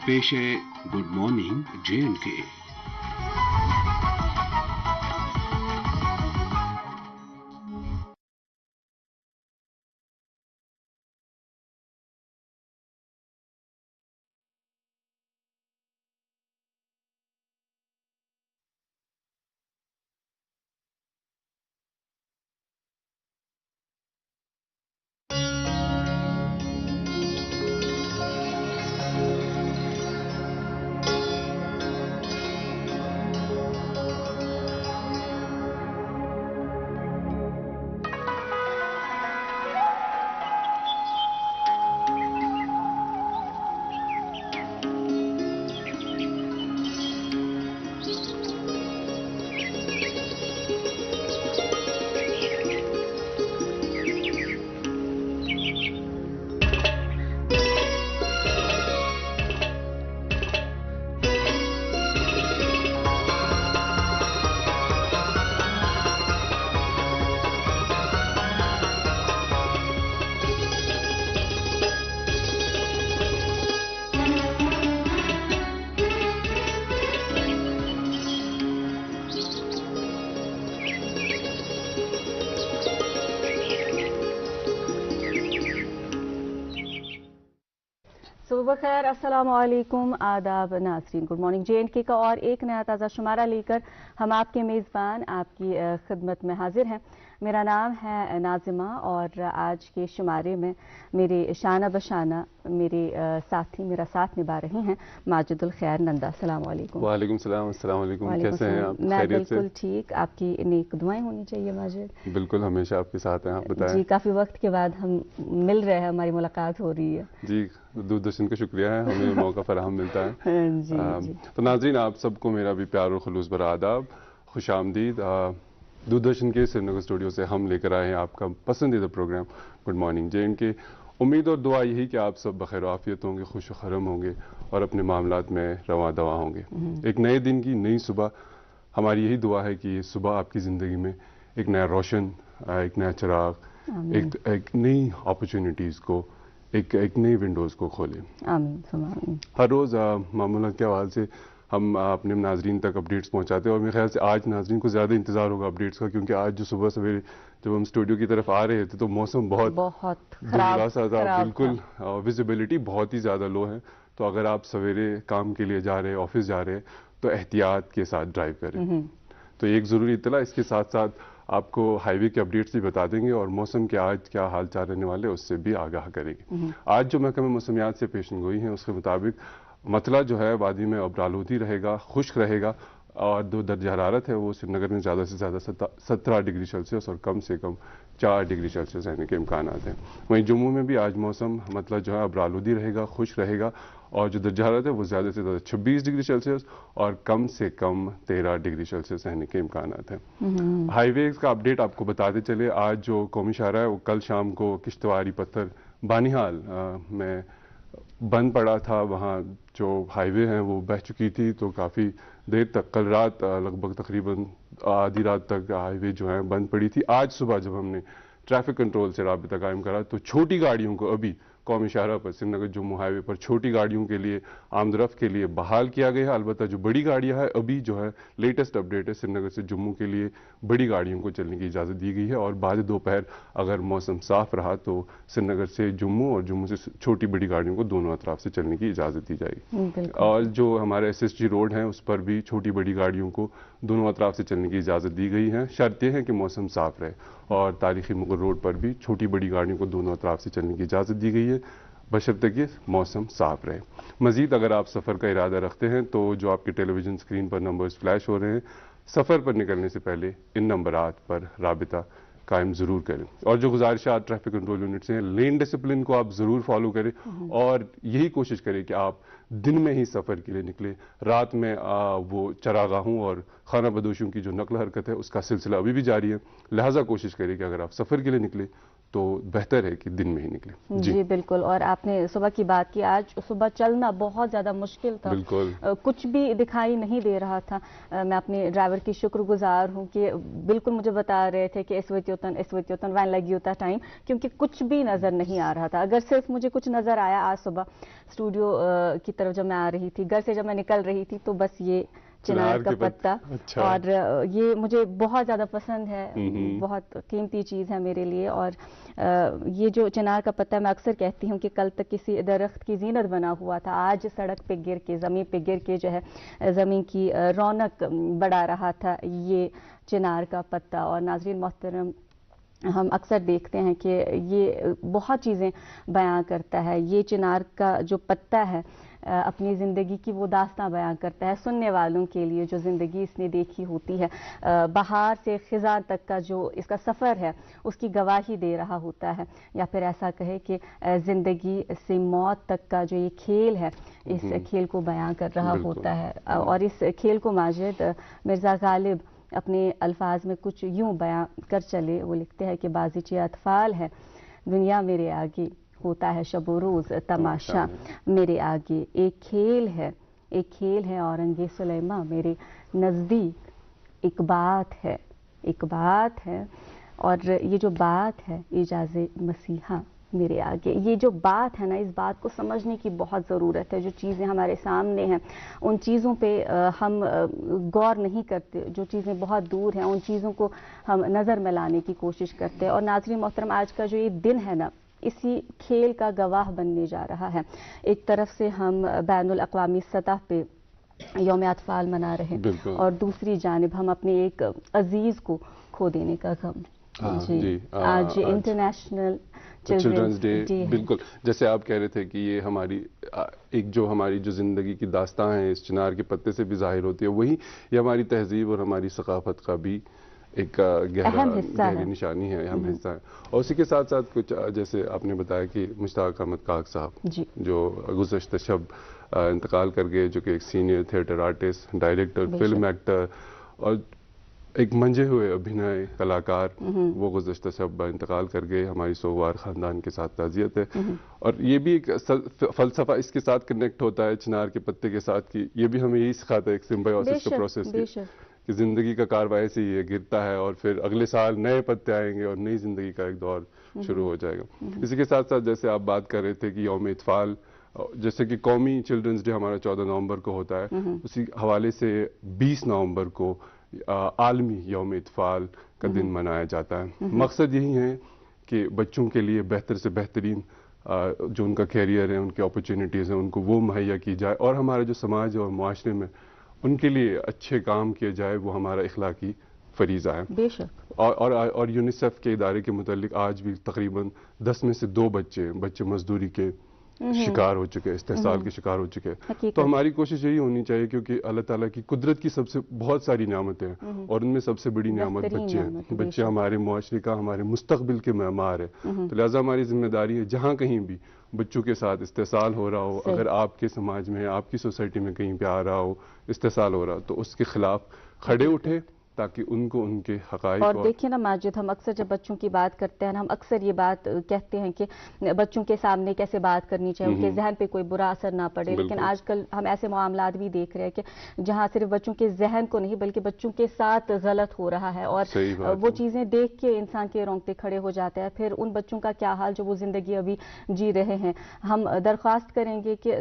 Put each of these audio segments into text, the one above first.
पेश है good morning J&K। सुबह खैर, अस्सलाम वालेकुम, आदाब नाज़रीन। गुड मॉर्निंग J&K का और एक नया ताज़ा शुमारा लेकर हम आपके मेज़बान आपकी खिदमत में हाजिर हैं। मेरा नाम है नाज़िमा और आज के शुमारे में मेरे शाना बशाना मेरे साथी मेरा साथ निभा रही हैं माजिदुल खैर नंदा। अस्सलाम वालेकुम। वालेकुम सलाम। अस्सलाम वालेकुम। कैसे हैं आप? मैं बिल्कुल ठीक। आपकी नेक दुआएं होनी चाहिए माजिद। बिल्कुल, हमेशा आपके साथ हैं। आप बताएं। जी, काफ़ी वक्त के बाद हम मिल रहे हैं, हमारी मुलाकात हो रही है। जी, दूरदर्शन का शुक्रिया है, हमें मौका फराहम मिलता है। जी। तो नाज़रीन, आप सबको मेरा भी प्यार और खुलूस भरा आदाब, खुशामदीद। दूरदर्शन के श्रीनगर स्टूडियो से हम लेकर आए हैं आपका पसंदीदा प्रोग्राम गुड मॉर्निंग J&K। उम्मीद और दुआ यही कि आप सब बखैर आफियत होंगे, खुश खरम होंगे और अपने मामलात में रवा दवा होंगे। एक नए दिन की नई सुबह, हमारी यही दुआ है कि ये सुबह आपकी ज़िंदगी में एक नया रोशन, एक नया चिराग, एक नई अपॉर्चुनिटीज़ को, एक नई विंडोज़ को खोले। आमीन। हर रोज़ मामूलन के हवाले से हम अपने नाजरीन तक अपडेट्स पहुंचाते हैं और मेरे ख्याल से आज नाजरीन को ज़्यादा इंतज़ार होगा अपडेट्स का, क्योंकि आज जो सुबह सवेरे जब हम स्टूडियो की तरफ आ रहे थे तो मौसम बहुत दुबला सा था। बिल्कुल, विजिबिलिटी बहुत ही ज़्यादा लो है। तो अगर आप सवेरे काम के लिए जा रहे हैं, ऑफिस जा रहे हैं, तो एहतियात के साथ ड्राइव करें। तो एक ज़रूरी इत्तला, इसके साथ साथ आपको हाईवे के अपडेट्स भी बता देंगे और मौसम के आज क्या हाल चाल रहने वाले उससे भी आगाह करेंगे। आज जो महकमा मौसमियात से पेशन गोई है उसके मुताबिक मतला जो है वादी में अब आलूदी रहेगा, खुश्क रहेगा और जो दर्जा हरारत है वो श्रीनगर में ज़्यादा से ज़्यादा 17 डिग्री सेल्सियस और कम से कम 4 डिग्री सेल्सियस रहने के इम्कान हैं। वहीं जम्मू में भी आज मौसम मतलब जो है अब आलूदी रहेगा, खुश्क रहेगा और जो दर्जा हरारत है वो ज़्यादा से ज़्यादा 26 डिग्री सेल्सियस और कम से कम 13 डिग्री सेल्सियस रहने के इम्कान हैं। हाईवेज का अपडेट आपको बताते चले, आज जो कौमी शाहरा है वो कल शाम को किश्तवारी पत्थर बानिहाल में बंद पड़ा था। वहाँ जो हाईवे हैं वो बह चुकी थी, तो काफ़ी देर तक कल रात लगभग तकरीबन आधी रात तक हाईवे जो है बंद पड़ी थी। आज सुबह जब हमने ट्रैफिक कंट्रोल से राबिता कायम करा तो छोटी गाड़ियों को अभी कौमी शाहरा पर श्रीनगर जम्मू हाईवे पर छोटी गाड़ियों के लिए आमदरफ्त के लिए बहाल किया गया है। अलबत्ता जो बड़ी गाड़ियां हैं अभी जो है लेटेस्ट अपडेट है, श्रीनगर से जम्मू के लिए बड़ी गाड़ियों को चलने की इजाज़त दी गई है और बाद दोपहर अगर मौसम साफ रहा तो श्रीनगर से जम्मू और जम्मू से छोटी बड़ी गाड़ियों को दोनों अतराफ से चलने की इजाज़त दी जाएगी। और जो हमारे SSG रोड हैं उस पर भी छोटी बड़ी गाड़ियों को दोनों अतराफ से चलने की इजाज़त दी गई है। शर्त यह है कि मौसम साफ रहे और तारीखी मुगल रोड पर भी छोटी बड़ी गाड़ियों को दोनों अतराफ से चलने की इजाज़त दी गई है, बशर्ते कि मौसम साफ रहे। मज़ीद अगर आप सफ़र का इरादा रखते हैं तो जो आपके टेलीविज़न स्क्रीन पर नंबर्स फ्लैश हो रहे हैं, सफ़र पर निकलने से पहले इन नंबरात पर राबिता कायम ज़रूर करें। और जो गुजारिशात ट्रैफिक कंट्रोल यूनिट से हैं, लेन डिसिप्लिन को आप ज़रूर फॉलो करें और यही कोशिश करें कि आप दिन में ही सफ़र के लिए निकले। रात में वो चरागाहों और खाना बदोशियों की जो नकल हरकत है उसका सिलसिला अभी भी जारी है, लिहाजा कोशिश करें कि अगर आप सफ़र के लिए निकले तो बेहतर है कि दिन में ही निकले। जी बिल्कुल। और आपने सुबह की बात की, आज सुबह चलना बहुत ज़्यादा मुश्किल था, बिल्कुल कुछ भी दिखाई नहीं दे रहा था। मैं अपने ड्राइवर की शुक्रगुजार हूँ कि बिल्कुल मुझे बता रहे थे कि इस वतन वैन लगी होता टाइम, क्योंकि कुछ भी नज़र नहीं आ रहा था। अगर सिर्फ मुझे कुछ नज़र आया आज सुबह स्टूडियो की तरफ जब मैं आ रही थी, घर से जब मैं निकल रही थी, तो बस ये चिनार का पत्ता। अच्छा। और ये मुझे बहुत ज़्यादा पसंद है, बहुत कीमती चीज़ है मेरे लिए। और ये जो चिनार का पत्ता, मैं अक्सर कहती हूँ कि कल तक किसी दरख्त की जीनत बना हुआ था, आज सड़क पे गिर के, ज़मीन पे गिर के जो है ज़मीन की रौनक बढ़ा रहा था ये चिनार का पत्ता। और नाज़रीन मोहतरम, हम अक्सर देखते हैं कि ये बहुत चीज़ें बयां करता है। ये चिनार का जो पत्ता है अपनी ज़िंदगी की वो दास्तां बयां करता है सुनने वालों के लिए, जो ज़िंदगी इसने देखी होती है। बहार से ख़िज़ां तक का जो इसका सफ़र है उसकी गवाही दे रहा होता है, या फिर ऐसा कहे कि ज़िंदगी से मौत तक का जो ये खेल है, इस खेल को बयां कर रहा होता है। और इस खेल को माजिद मिर्ज़ा गालिब अपने अल्फाज में कुछ यूँ बयां कर चले। वो लिखते हैं कि बाज़ीचे अतफ़ाल है दुनिया मेरे आगे, होता है शब रोज़ तमाशा मेरे आगे। एक खेल है औरंगे सुलेमा मेरे नज़दीक, एक बात है। और ये जो बात है इजाज़े मसीहा मेरे आगे। ये जो बात है ना, इस बात को समझने की बहुत ज़रूरत है। जो चीज़ें हमारे सामने हैं उन चीज़ों पे हम गौर नहीं करते, जो चीज़ें बहुत दूर हैं उन चीज़ों को हम नज़र में लाने की कोशिश करते हैं। और नाज़रीन मोहतरम, आज का जो ये दिन है ना, इसी खेल का गवाह बनने जा रहा है। एक तरफ से हम बैनुल अक़वामी सतह पे यौम अतफ़ाल मना रहे हैं, और दूसरी जानिब हम अपने एक अजीज़ को खो देने का गम। जी, आज इंटरनेशनल चिल्ड्रंस डे। बिल्कुल, जैसे आप कह रहे थे कि ये हमारी हमारी जो ज़िंदगी की दास्तां है इस चिनार के पत्ते से भी ज़ाहिर होती है, वही ये हमारी तहज़ीब और हमारी सकाफ़त का भी एक गहरी निशानी है, अहम हिस्सा है। और उसी के साथ साथ कुछ जैसे आपने बताया कि मुश्ताक अहमद काक साहब जो गुज़श्ता शब इंतकाल कर गए, जो कि एक senior theatre artist, director, film actor और एक मंजे हुए अभिनय कलाकार, वो गुज़श्ता शब इंतकाल कर गए। हमारी सोगवार ख़ानदान के साथ ताज़ियत है। और ये भी एक फ़लसफ़ा इसके साथ कनेक्ट होता है चिनार के पत्ते के साथ, कि ये भी हमें यही सिखाता है एक सिम्बायोसिस का प्रोसेस कि ज़िंदगी का कारवा ऐसे ही है, गिरता है और फिर अगले साल नए पत्ते आएंगे और नई ज़िंदगी का एक दौर शुरू हो जाएगा। इसी के साथ साथ जैसे आप बात कर रहे थे कि यौम इत्फ़ाल, जैसे कि कौमी चिल्ड्रंस डे हमारा 14 नवंबर को होता है, उसी हवाले से 20 नवंबर को आलमी यौम इत्फ़ाल का दिन मनाया जाता है। मकसद यही है कि बच्चों के लिए बेहतर से बेहतरीन जो उनका कैरियर है, उनकी अपॉर्चुनिटीज़ हैं, उनको वो मुहैया की जाए, और हमारा जो समाज और माशरे में उनके लिए अच्छे काम किए जाए, वो हमारा इखलाकी फरीज़ा है। बेशक। और यूनिसेफ के इदारे के मुतालिक आज भी तकरीबन 10 में से 2 बच्चे मजदूरी के शिकार हो चुके हैं, इस्तेहसाल के शिकार हो चुके हैं। तो हमारी कोशिश यही होनी चाहिए, क्योंकि अल्लाह ताला की कुदरत की सबसे बहुत सारी नियामतें हैं, और उनमें सबसे बड़ी नियामत बच्चे हैं। बच्चे हमारे मुआशरे का, हमारे मुस्तकबिल के मेमार है। तो लिहाजा हमारी जिम्मेदारी है, जहाँ कहीं भी बच्चों के साथ इस्तेहसाल हो रहा हो, अगर आपके समाज में, आपकी सोसाइटी में कहीं पे आ रहा हो, इस्तेहसाल हो रहा हो, तो उसके खिलाफ खड़े उठे, ताकि उनको उनके हक़ाइक़। और देखिए ना माजिद, हम अक्सर जब बच्चों की बात करते हैं, हम अक्सर ये बात कहते हैं कि बच्चों के सामने कैसे बात करनी चाहिए, उनके जहन पे कोई बुरा असर ना पड़े। लेकिन आजकल हम ऐसे मामलात भी देख रहे हैं कि जहाँ सिर्फ बच्चों के जहन को नहीं बल्कि बच्चों के साथ गलत हो रहा है, और वो चीज़ें देख के इंसान के रोंगटे खड़े हो जाते हैं। फिर उन बच्चों का क्या हाल जो वो ज़िंदगी अभी जी रहे हैं। हम दरख्वास्त करेंगे कि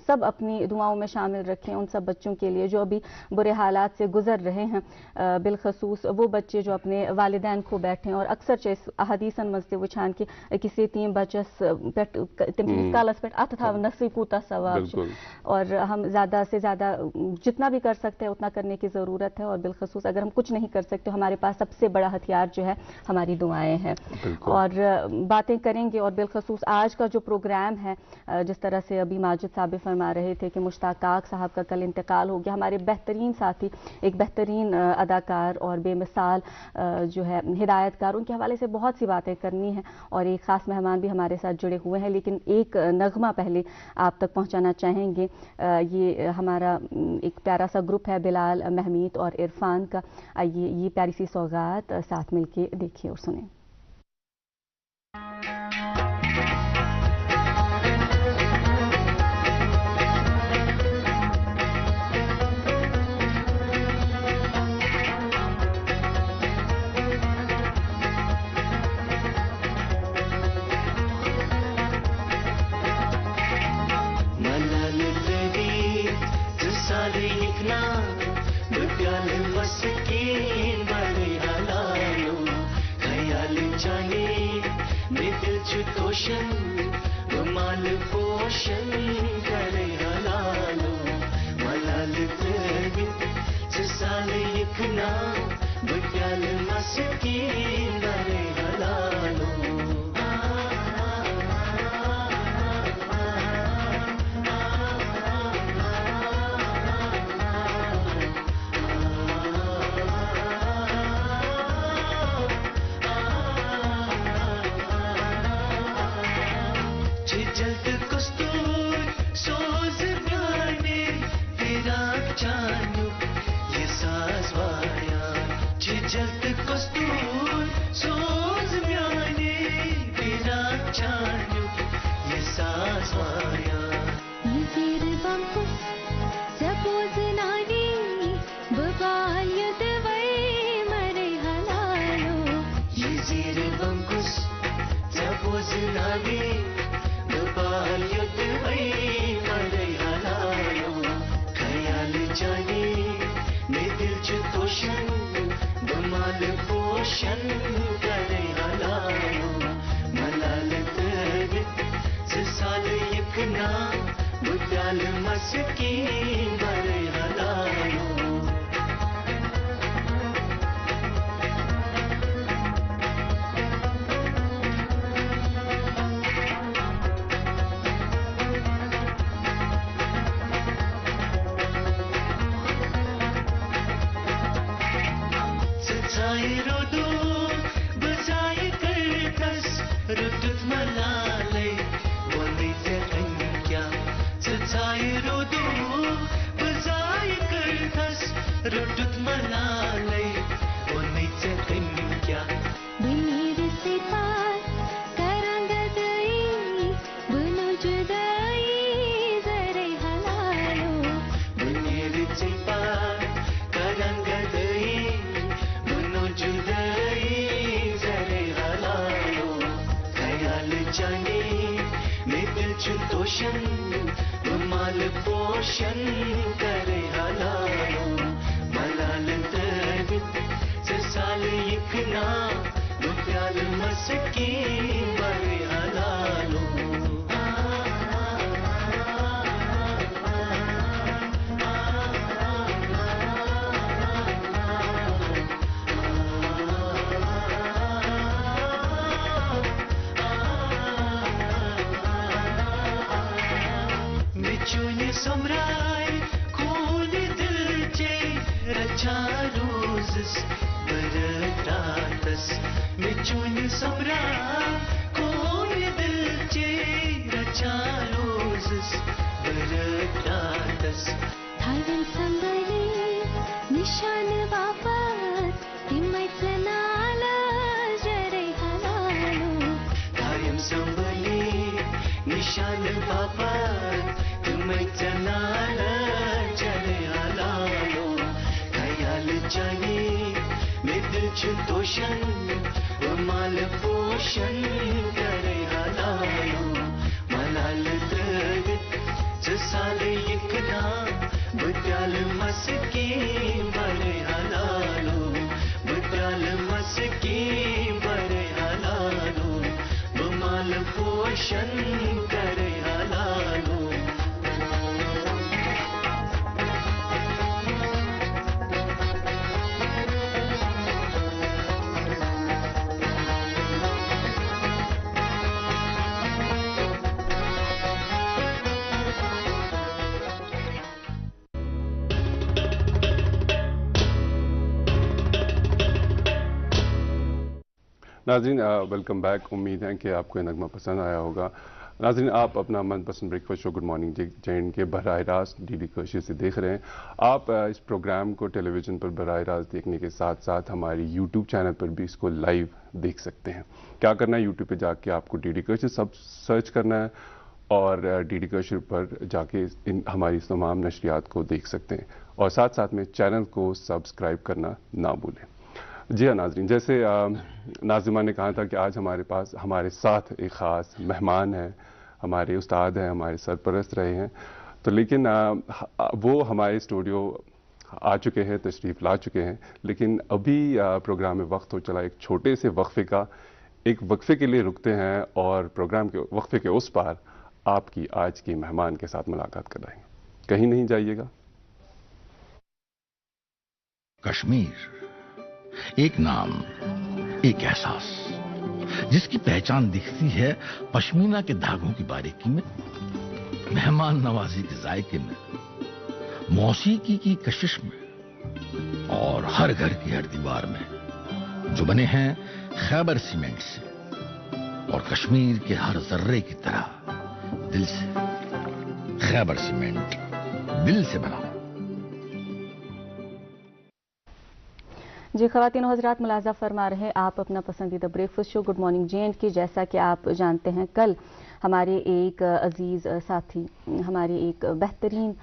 सब अपनी दुआओं में शामिल रखें उन सब बच्चों के लिए जो अभी बुरे हालात से गुजर रहे हैं, बिलखसूस वो बच्चे जो अपने वालिदैन खो बैठे हैं। और अक्सर चेस हदीसन मस्ते वुछान कि किसी तीन बचस कालस पे अत था नस्वी कूता सवाब। और हम ज़्यादा से ज़्यादा जितना भी कर सकते हैं उतना करने की ज़रूरत है। और बिलखसूस अगर हम कुछ नहीं कर सकते, हमारे पास सबसे बड़ा हथियार जो है हमारी दुआएं हैं। और बातें करेंगे। और बिलखसूस आज का जो प्रोग्राम है, जिस तरह से अभी माजिद साहब फरमा रहे थे कि मुश्ताक काक साहब का कल इंतकाल हो गया, हमारे बेहतरीन साथी, एक बेहतरीन अदाकार और बेमिसाल जो है हिदायतकार, उनके हवाले से बहुत सी बातें करनी है। और एक ख़ास मेहमान भी हमारे साथ जुड़े हुए हैं, लेकिन एक नगमा पहले आप तक पहुंचाना चाहेंगे। ये हमारा एक प्यारा सा ग्रुप है बिलाल, महमीद और इरफान का। आइए ये प्यारी सी सौगात साथ मिलके देखिए और सुने। तोशन माल पोषण करे हलालो मलाल तवित साल यखना बट्याल मस्की करे हलालो जल्द कस्तूर सोज ब्याने फिराक चानू ये साजवाया जल्द कस्तूर सोज ब्याने फिराक चानू ये साजवाया ये फिर बंको सपोज नानी बबाल यदवै मरे हलालो ये जीर बंकुस सपोज नानी बाल युद्धवै मरे हलालो ख्याल जाने ने दिल च तोशन बमाल पोषण करे हलालो मलाल तवित साल यखना बुद्याल मस्की मरे हलालो रोदो बजाय करतस रुदुत मलाले वनीते कन्या सचाय रोदो बजाय करतस रुदुत मलाले वनीते कन्या बनीर से पार करंगदई बनो जुदाई जरे हलालो बनीर से पार करंगदई जुदाई जरे हलालो ख्याल जाने में दिल च तोशन माल पोषण करे हलालो मलाल तवित साल यखना बुप्याल मस्की मरे हलालो समराय खून दिल चे रचा रोज़स बरतातस मिचुन समराय खून दिल चे रचा रोज़स बरतातस थायवन संबरी निशान वापस तिमै चनाला जरे हलालो थायम संबली निशान वापस तुम्हें चनाल चले हलालो ख्याल जाने में दिल च तोशन माल पोषण करे हलालो मलाल तवित साल यखना बुद्याल मस्की मरे हलालो बुद्याल मस्की मरे हलालो बमाल पोषण करे हलालो नाज़रीन वेलकम बैक। उम्मीद है कि आपको ये नगमा पसंद आया होगा। नाज़रीन, आप अपना मनपसंद ब्रेकफास्ट शो गुड मॉर्निंग जे.एंड के बराह रास्त डी.डी कशी से देख रहे हैं। आप इस प्रोग्राम को टेलीविज़न पर बराह रास्त देखने के साथ साथ हमारी यूट्यूब चैनल पर भी इसको लाइव देख सकते हैं। क्या करना है, यूट्यूब पर जाके आपको डी.डी कशी सब सर्च करना है और डी.डी कशी पर जाके हमारी तमाम नशरियात को देख सकते हैं और साथ साथ में चैनल को सब्सक्राइब करना ना भूलें। जी हाँ नाज़रीन, जैसे नाज़िमा ने कहा था कि आज हमारे साथ एक ख़ास मेहमान है, हमारे उस्ताद हैं, हमारे सरपरस्त रहे हैं, तो लेकिन वो हमारे स्टूडियो आ चुके हैं, तशरीफ़ ला चुके हैं, लेकिन अभी प्रोग्राम में वक्त हो चला एक छोटे से वक्फे का। एक वक्फे के लिए रुकते हैं और प्रोग्राम के वक्फे के उस पार आपकी आज की मेहमान के साथ मुलाकात कराएंगे। कहीं नहीं जाइएगा। कश्मीर एक नाम, एक एहसास, जिसकी पहचान दिखती है पश्मीना के धागों की बारीकी में, मेहमान नवाजी के जायके में, मौसीकी की कशिश में और हर घर की हर दीवार में, जो बने हैं खैबर सीमेंट से और कश्मीर के हर जर्रे की तरह दिल से। खैबर सीमेंट, दिल से बना। जी ख़वातीन और हज़रात, मुलाज़ा फरमा रहे आप अपना पसंदीदा breakfast show good morning J&K। जैसा कि आप जानते हैं, कल हमारे एक अजीज़ साथी, हमारे एक बेहतरीन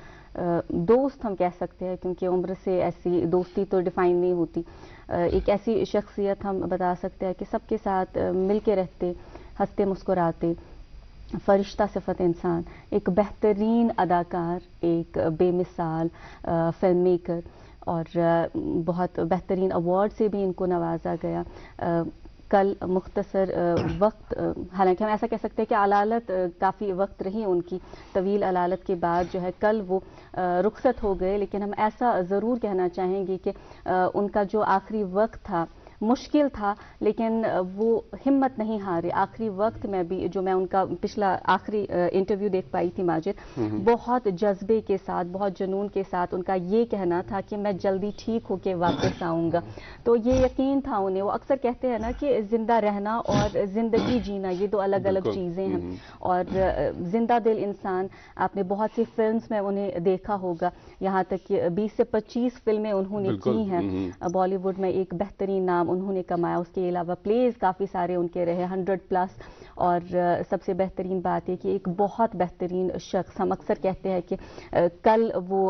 दोस्त हम कह सकते हैं, क्योंकि उम्र से ऐसी दोस्ती तो डिफ़ाइन नहीं होती, एक ऐसी शख्सियत हम बता सकते हैं कि सबके साथ मिल के रहते, हंसते मुस्कुराते, फरिश्ता सिफत इंसान, एक बेहतरीन अदाकार, एक बेमिसाल फिल्म मेकर और बहुत बेहतरीन अवार्ड से भी इनको नवाजा गया। कल मुख्तसर वक्त, हालांकि हम ऐसा कह सकते हैं कि अलालत काफ़ी वक्त रही उनकी, तवील अलालत के बाद जो है कल वो रुखसत हो गए, लेकिन हम ऐसा ज़रूर कहना चाहेंगे कि उनका जो आखिरी वक्त था मुश्किल था, लेकिन वो हिम्मत नहीं हारे। आखिरी वक्त में भी जो मैं उनका पिछला आखिरी इंटरव्यू देख पाई थी माजिद, बहुत जज्बे के साथ, बहुत जुनून के साथ उनका ये कहना था कि मैं जल्दी ठीक होके वापस आऊँगा। तो ये यकीन था उन्हें। वो अक्सर कहते हैं ना कि जिंदा रहना और ज़िंदगी जीना ये दो अलग अलग चीज़ें हैं, और जिंदा दिल इंसान, आपने बहुत सी फिल्म्स में उन्हें देखा होगा, यहाँ तक कि 20 से 25 फिल्में उन्होंने की हैं। बॉलीवुड में एक बेहतरीन नाम उन्होंने कमाया, उसके अलावा प्लेज काफ़ी सारे उनके रहे, 100+। और सबसे बेहतरीन बात है कि एक बहुत बेहतरीन शख्स, हम अक्सर कहते हैं कि कल वो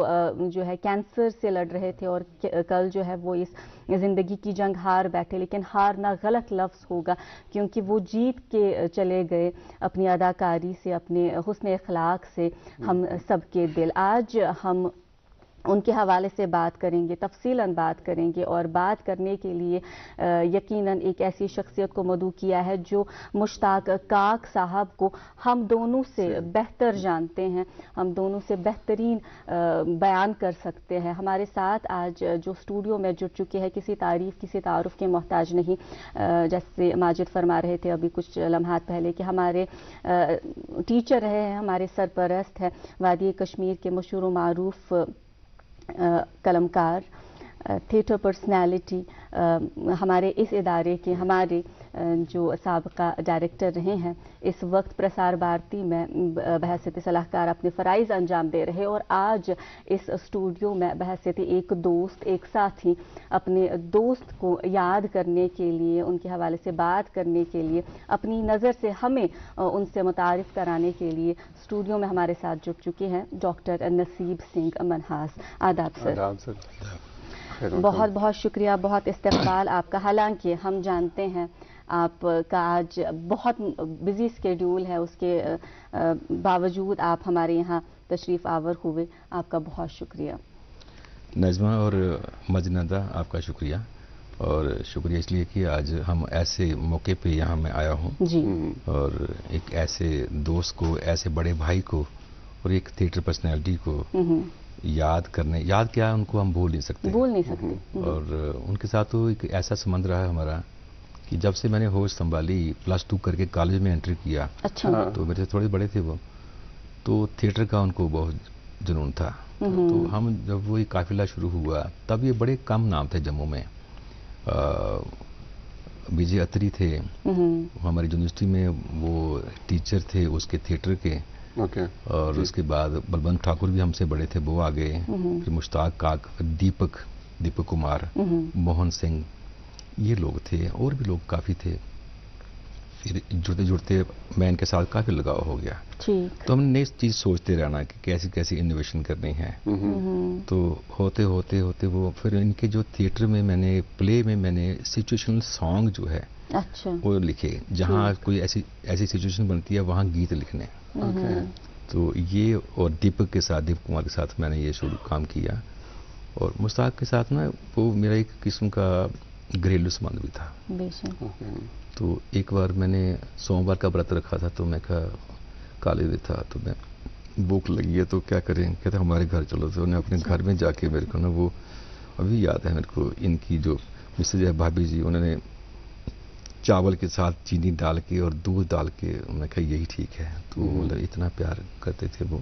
जो है कैंसर से लड़ रहे थे और कल जो है वो इस ज़िंदगी की जंग हार बैठे, लेकिन हारना गलत लफ्ज़ होगा, क्योंकि वो जीत के चले गए अपनी अदाकारी से, अपने हुस्न अखलाक से हम सबके दिल। आज हम उनके हवाले से बात करेंगे, तफसीलन बात करेंगे, और बात करने के लिए यकीनन एक ऐसी शख्सियत को मदऊ किया है जो मुश्ताक काक साहब को हम दोनों से बेहतर जानते हैं, हम दोनों से बेहतरीन बयान कर सकते हैं। हमारे साथ आज जो स्टूडियो में जुड़ चुके हैं, किसी तारीफ़ किसी तारुफ के मोहताज नहीं। जैसे माजिद फरमा रहे थे अभी कुछ लम्हात पहले कि हमारे टीचर रहे हैं, हमारे सरपरस्त हैं, वादी कश्मीर के मशहूर व मारूफ कलमकार, थिएटर पर्सनैलिटी, हमारे इस इदारे के हमारे जो साबका डायरेक्टर रहे हैं, इस वक्त प्रसार भारती में बहैसियत सलाहकार अपने फ़राइज़ अंजाम दे रहे, और आज इस स्टूडियो में बहैसियत एक दोस्त, एक साथी, अपने दोस्त को याद करने के लिए, उनके हवाले से बात करने के लिए, अपनी नज़र से हमें उनसे मुतारिफ़ कराने के लिए स्टूडियो में हमारे साथ जुड़ चुके हैं डॉक्टर नसीब सिंह मनहास। आदाब सर। आदाब सर। बहुत बहुत शुक्रिया, बहुत इस्तकबाल आपका। हालांकि हम जानते हैं आपका आज बहुत बिजी स्केड्यूल है, उसके बावजूद आप हमारे यहाँ तशरीफ़ आवर हुए, आपका बहुत शुक्रिया। नज़मा और मजनदा, आपका शुक्रिया, और शुक्रिया इसलिए कि आज हम ऐसे मौके पे यहाँ मैं आया हूँ जी, और एक ऐसे दोस्त को, ऐसे बड़े भाई को और एक थिएटर पर्सनैलिटी को याद क्या, उनको हम भूल नहीं सकते। और उनके साथ तो एक ऐसा संबंध रहा है हमारा कि जब से मैंने होश संभाली, +2 करके कॉलेज में एंट्री किया, अच्छा, तो मेरे से थोड़े बड़े थे वो, तो थिएटर का उनको बहुत जुनून था। तो हम जब वो काफिला शुरू हुआ, तब ये बड़े कम नाम थे जम्मू में। विजय अत्री थे हमारी यूनिवर्सिटी में, वो टीचर थे उसके थिएटर के। और उसके बाद बलवंत ठाकुर भी हमसे बड़े थे, वो आ गए। फिर मुश्ताक काक, दीपक कुमार, मोहन सिंह, ये लोग थे, और भी लोग काफ़ी थे। फिर जुड़ते जुड़ते मैं इनके साथ काफ़ी लगाव हो गया। तो हमने नई चीज़ सोचते रहना कि कैसी कैसी इनोवेशन करनी है। तो होते होते होते वो फिर इनके जो थिएटर में मैंने, प्ले में मैंने सिचुएशनल सॉन्ग जो है, अच्छा, वो लिखे, जहाँ कोई ऐसी सिचुएशन बनती है वहाँ गीत लिखने। तो ये, और दीपक कुमार के साथ मैंने ये शुरू काम किया, और मुश्ताक के साथ ना वो मेरा एक किस्म का घरेलू संबंध भी था। तो एक बार मैंने सोमवार का व्रत रखा था, तो मैं कहा काले दिन था, तो मैं भूख लगी है तो क्या करें, कहते हमारे घर चलो। तो उन्हें अपने घर में जाके मेरे को ना, वो अभी याद है मेरे को, इनकी जो मिसेज है भाभी जी, उन्होंने चावल के साथ चीनी डाल के और दूध डाल के, मैं कहा यही ठीक है। तो मतलब इतना प्यार करते थे वो।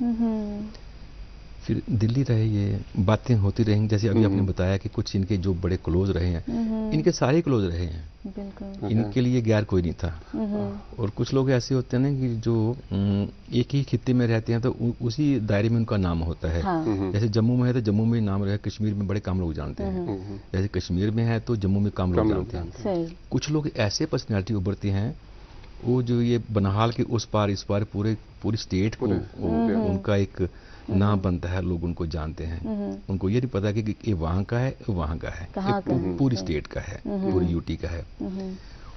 फिर दिल्ली रहे, ये बातें होती रहेंगी। जैसे अभी आपने बताया कि कुछ इनके जो बड़े क्लोज रहे हैं, इनके सारे क्लोज रहे हैं, बिल्कुल। इनके लिए गैर कोई नहीं था। और कुछ लोग ऐसे होते हैं ना कि जो एक ही खित्ते में रहते हैं, तो उसी दायरे में उनका नाम होता है। हाँ। जैसे जम्मू में है तो जम्मू में नाम रहे, कश्मीर में बड़े कम लोग जानते हैं। जैसे कश्मीर में है तो जम्मू में कम लोग जानते हैं। सही। कुछ लोग ऐसे पर्सनैलिटी उभरते हैं, वो जो ये बनहाल के उस पार इस पार पूरी स्टेट को उनका एक नाम बनता है, लोग उनको जानते हैं। उनको ये नहीं पता कि ये वहाँ का है, वहाँ का है, पूरी स्टेट का है, पूरी यूटी का है।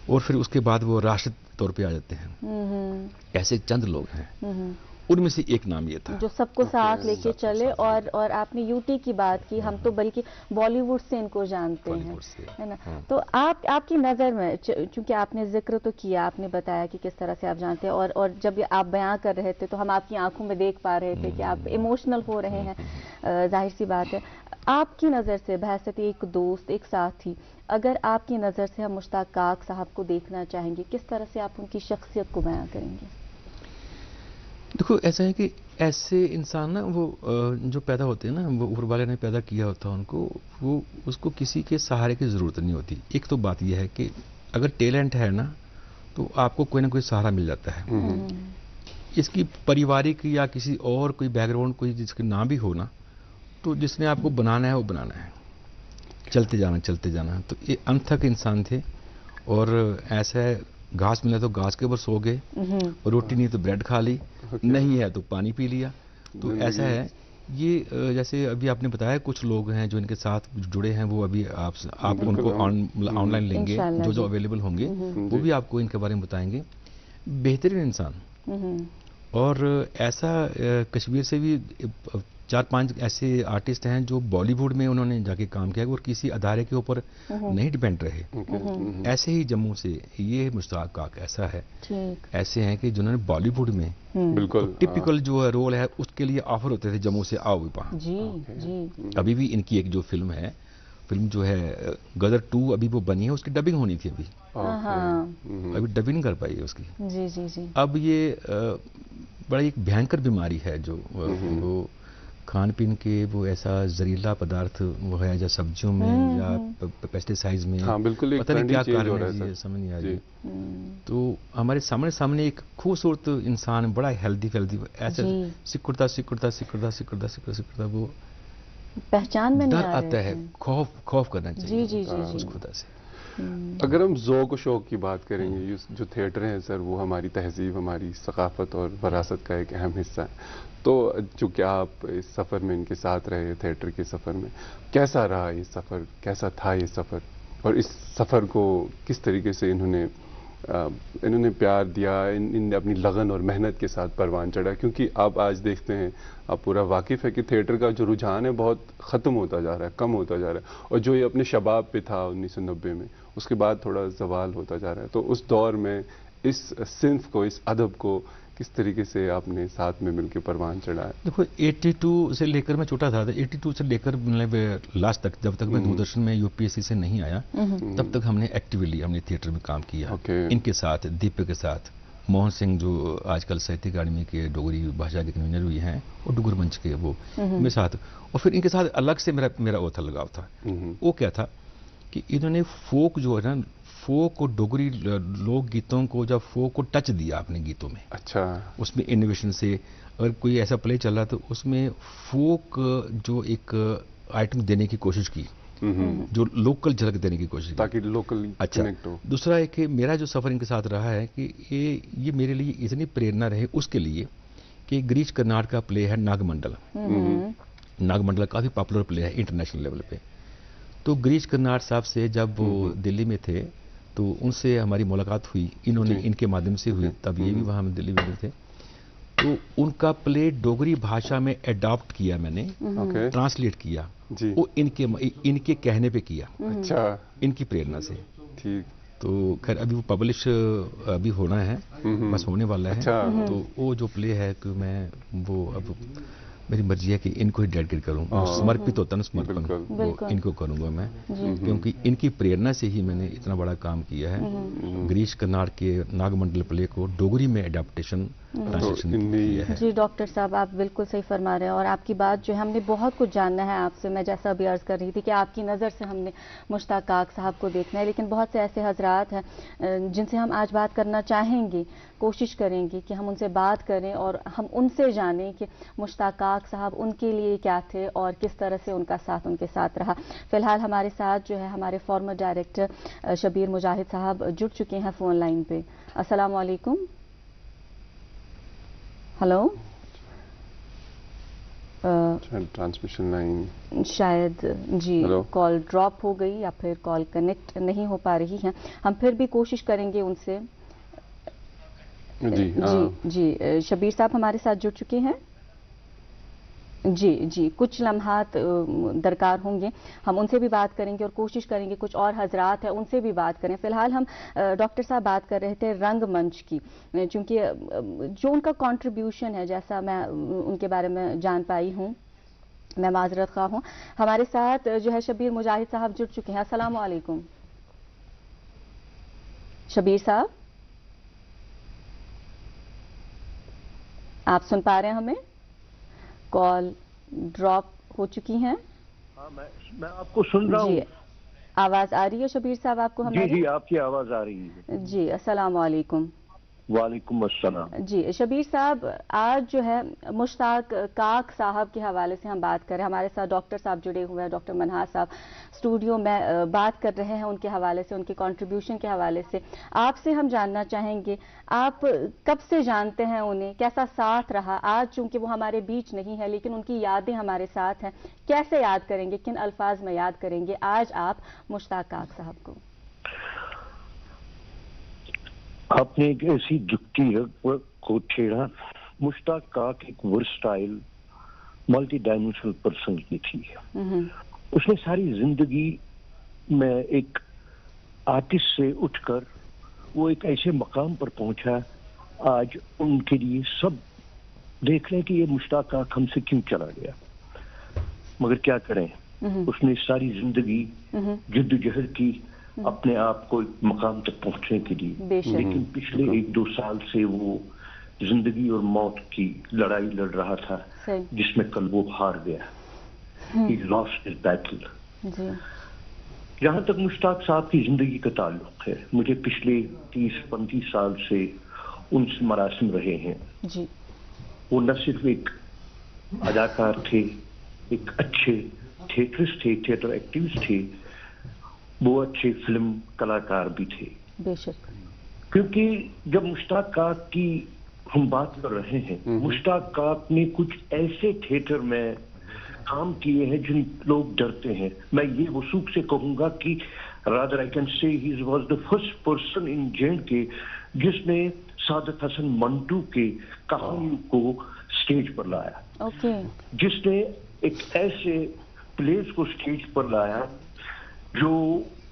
और फिर उसके बाद वो राष्ट्र तौर पे आ जाते हैं। ऐसे चंद लोग हैं, उनमें से एक नाम ये था जो सबको साथ लेके चले। और आपने यूटी की बात की, हम तो बल्कि बॉलीवुड से इनको जानते हैं, है ना। तो आपकी नज़र में, चूंकि आपने जिक्र तो किया, आपने बताया कि किस तरह से आप जानते हैं, और जब आप बयां कर रहे थे तो हम आपकी आंखों में देख पा रहे थे कि आप इमोशनल हो रहे हैं। जाहिर सी बात है। आपकी नज़र से बहैसियत एक दोस्त, एक साथी, अगर आपकी नज़र से हम मुश्ताक काक साहब को देखना चाहेंगे, किस तरह से आप उनकी शख्सियत को बयां करेंगे? देखो, ऐसा है कि ऐसे इंसान ना, वो जो पैदा होते हैं ना, वो ऊपर वाले ने पैदा किया होता है उनको, वो उसको किसी के सहारे की ज़रूरत नहीं होती। एक तो बात यह है कि अगर टैलेंट है ना, तो आपको कोई ना कोई सहारा मिल जाता है। इसकी पारिवारिक या किसी और कोई बैकग्राउंड कोई जिसके ना भी हो ना, तो जिसने आपको बनाना है वो बनाना है, चलते जाना। तो ये अनथक इंसान थे। और ऐसा है, घास मिला तो घास के ऊपर सो गए, रोटी नहीं तो ब्रेड खा ली, नहीं है तो पानी पी लिया। तो ऐसा है ये। जैसे अभी आपने बताया, कुछ लोग हैं जो इनके साथ जुड़े हैं, वो अभी आप उनको ऑनलाइन लेंगे, जो अवेलेबल होंगे वो भी आपको इनके बारे में बताएंगे। बेहतरीन इंसान। और ऐसा कश्मीर से भी 4-5 ऐसे आर्टिस्ट हैं जो बॉलीवुड में उन्होंने जाके काम किया और किसी अदारे के ऊपर नहीं डिपेंड रहे। ऐसे ही जम्मू से ये मुश्ताक काक ऐसा है, ऐसे हैं कि जिन्होंने बॉलीवुड में बिल्कुल टिपिकल जो रोल है उसके लिए ऑफर होते थे, जम्मू से आओ वहाँ। जी। अभी भी इनकी एक जो फिल्म जो है गदर 2 अभी वो बनी है, उसकी डबिंग होनी थी अभी डबिंग नहीं कर पाई है उसकी। जी। अब ये बड़ा एक भयंकर बीमारी है जो वो खान पीन के, वो ऐसा जहरीला पदार्थ वो है, या सब्जियों में या पेस्टिसाइड्स में। हाँ, बिल्कुल। पता नहीं क्या कारण है, ये समझ नहीं आ रही। तो हमारे सामने एक खूबसूरत इंसान, बड़ा हेल्दी ऐसा सिकुड़ता वो पहचान में डर आता है, खौफ करना चाहिए जी उस खुदा से। अगर हम ज़ौक़ शौक़ की बात करेंगे, जो थिएटर है सर, वो हमारी तहजीब, हमारी सकाफत और विरासत का एक अहम हिस्सा है। तो चूँकि आप इस सफ़र में इनके साथ रहे, थिएटर के सफ़र में, कैसा रहा ये सफ़र, कैसा था ये सफ़र, और इस सफ़र को किस तरीके से इन्होंने प्यार दिया, इन अपनी लगन और मेहनत के साथ परवान चढ़ा? क्योंकि आप आज देखते हैं, आप पूरा वाकिफ़ है कि थिएटर का जो रुझान है बहुत ख़त्म होता जा रहा है, कम होता जा रहा है, और जो ये अपने शबाब पे था 1990 में, उसके बाद थोड़ा ज़वाल होता जा रहा है। तो उस दौर में इस सिंफ को, इस अदब को किस तरीके से आपने साथ में मिलकर परवान चढ़ाया? देखो, 82 से लेकर, मैं छोटा था, 82 से लेकर मतलब लास्ट तक, जब तक मैं दूरदर्शन में यूपीएससी से नहीं आया, तब तक हमने एक्टिवली हमने थिएटर में काम किया। इनके साथ, दीपक के साथ, मोहन सिंह जो आजकल साहित्य अकादमी के डोगरी भाषा के कन्वीनर भी हैं, और डुगर मंच के वो मेरे साथ। और फिर इनके साथ अलग से मेरा वो था, लगाव था। वो क्या था कि इन्होंने फोक जो है ना, फोक और डोगरी लोक गीतों को, जब फोक को टच दिया अपने गीतों में, अच्छा, उसमें इनोवेशन से, अगर कोई ऐसा प्ले चल रहा तो उसमें फोक जो एक आइटम देने की कोशिश की, जो लोकल झलक देने की कोशिश की, ताकि लोकल कनेक्ट हो। दूसरा है कि मेरा जो सफ़र इनके साथ रहा है कि ये मेरे लिए इतनी प्रेरणा रहे उसके लिए कि गिरीश कर्नाड का प्ले है नागमंडल। नागमंडल काफ़ी पॉपुलर प्ले है इंटरनेशनल लेवल पे। तो गिरीश कर्नाड साहब से जब वो दिल्ली में थे, तो उनसे हमारी मुलाकात हुई, इन्होंने इनके माध्यम से हुई, तब ये भी वहाँ दिल्ली में थे। तो उनका प्ले डोगरी भाषा में अडॉप्ट किया मैंने, ट्रांसलेट किया, वो इनके कहने पे किया, अच्छा, इनकी प्रेरणा से। ठीक। तो खैर अभी वो पब्लिश अभी होना है, बस होने वाला है। तो वो जो प्ले है कि मैं वो अब मेरी मर्जी है कि इनको ही डेडिकेट करूं, समर्पित होता है समर्पण, वो इनको करूंगा मैं, क्योंकि इनकी प्रेरणा से ही मैंने इतना बड़ा काम किया है। गिरीश कर्नाड के नागमंडल प्ले को डोगरी में एडेप्टेशन किया है। जी डॉक्टर साहब, आप बिल्कुल सही फरमा रहे हैं और आपकी बात जो है हमने बहुत कुछ जानना है आपसे। मैं जैसा अभी अर्ज कर रही थी कि आपकी नज़र से हमने मुश्ताक काक साहब को देखना है, लेकिन बहुत से ऐसे हजरात हैं जिनसे हम आज बात करना चाहेंगे, कोशिश करेंगे कि हम उनसे बात करें और हम उनसे जानें कि मुश्ताक काक साहब उनके लिए क्या थे और किस तरह से उनका साथ उनके साथ रहा। फिलहाल हमारे साथ जो है हमारे फॉर्मर डायरेक्टर शबीर मुजाहिद साहब जुड़ चुके हैं फ़ोन लाइन पे। अस्सलाम वालेकुम। हेलो। ट्रांसमिशन लाइन शायद जी कॉल ड्रॉप हो गई या फिर कॉल कनेक्ट नहीं हो पा रही है। हम फिर भी कोशिश करेंगे उनसे। जी शबीर साहब हमारे साथ जुड़ चुके हैं। जी कुछ लम्हात दरकार होंगे, हम उनसे भी बात करेंगे और कोशिश करेंगे कुछ और हजरात हैं उनसे भी बात करें। फिलहाल हम डॉक्टर साहब बात कर रहे थे रंगमंच की, क्योंकि जो उनका कंट्रीब्यूशन है, जैसा मैं उनके बारे में जान पाई हूँ, मैं माजरत खा हूँ। हमारे साथ जो है शबीर मुजाहिद साहब जुड़ चुके हैं। अस्सलाम वालेकुम शबीर साहब, आप सुन पा रहे हैं हमें? कॉल ड्रॉप हो चुकी हैं। हाँ, मैं आपको सुन रहा हूँ। आवाज आ रही है शबीर साहब आपको हमारी? जी आपकी आवाज आ रही है। जी अस्सलाम वालेकुम। वालेकुम अस्सलाम। जी शबीर साहब, आज जो है मुश्ताक काक साहब के हवाले से हम बात कर रहे हैं। हमारे साथ डॉक्टर साहब जुड़े हुए हैं, डॉक्टर मनहास साहब स्टूडियो में बात कर रहे हैं उनके हवाले से, उनके कंट्रीब्यूशन के हवाले से। आपसे हम जानना चाहेंगे, आप कब से जानते हैं उन्हें, कैसा साथ रहा? आज चूंकि वो हमारे बीच नहीं है लेकिन उनकी यादें हमारे साथ हैं, कैसे याद करेंगे, किन अल्फाज में याद करेंगे आज आप मुश्ताक काक साहब को? आपने एक ऐसी जुक्ति को छेड़ा। मुश्ताक काक एक वर्सटाइल मल्टी डायमेंशनल पर्सनैलिटी थी। उसने सारी जिंदगी में एक आर्टिस्ट से उठकर वो एक ऐसे मकाम पर पहुंचा, आज उनके लिए सब देख रहे कि ये मुश्ताक काक हमसे क्यों चला गया, मगर क्या करें, उसने सारी जिंदगी जिद्दोजहद की अपने आप को एक मकाम तक पहुंचने के लिए। लेकिन पिछले 1-2 साल से वो जिंदगी और मौत की लड़ाई लड़ रहा था, जिसमें कल वो हार गया। He lost his battle। जहां तक मुश्ताक साहब की जिंदगी का ताल्लुक है, मुझे पिछले 30-35 साल से उनसे मरासिम रहे हैं। वो न सिर्फ एक अदाकार थे, एक अच्छे थिएटरिस्ट थे, थिएटर एक्टिविस्ट थे, वो अच्छे फिल्म कलाकार भी थे। बेशक। क्योंकि जब मुश्ताक काक की हम बात कर रहे हैं, मुश्ताक काक ने कुछ ऐसे थिएटर में काम किए हैं जिन लोग डरते हैं। मैं ये वसूख से कहूंगा कि rather I can say he was the first person in J&K जिसने सादत हसन मंटू के कहानी को स्टेज पर लाया। जिसने एक ऐसे प्लेस को स्टेज पर लाया जो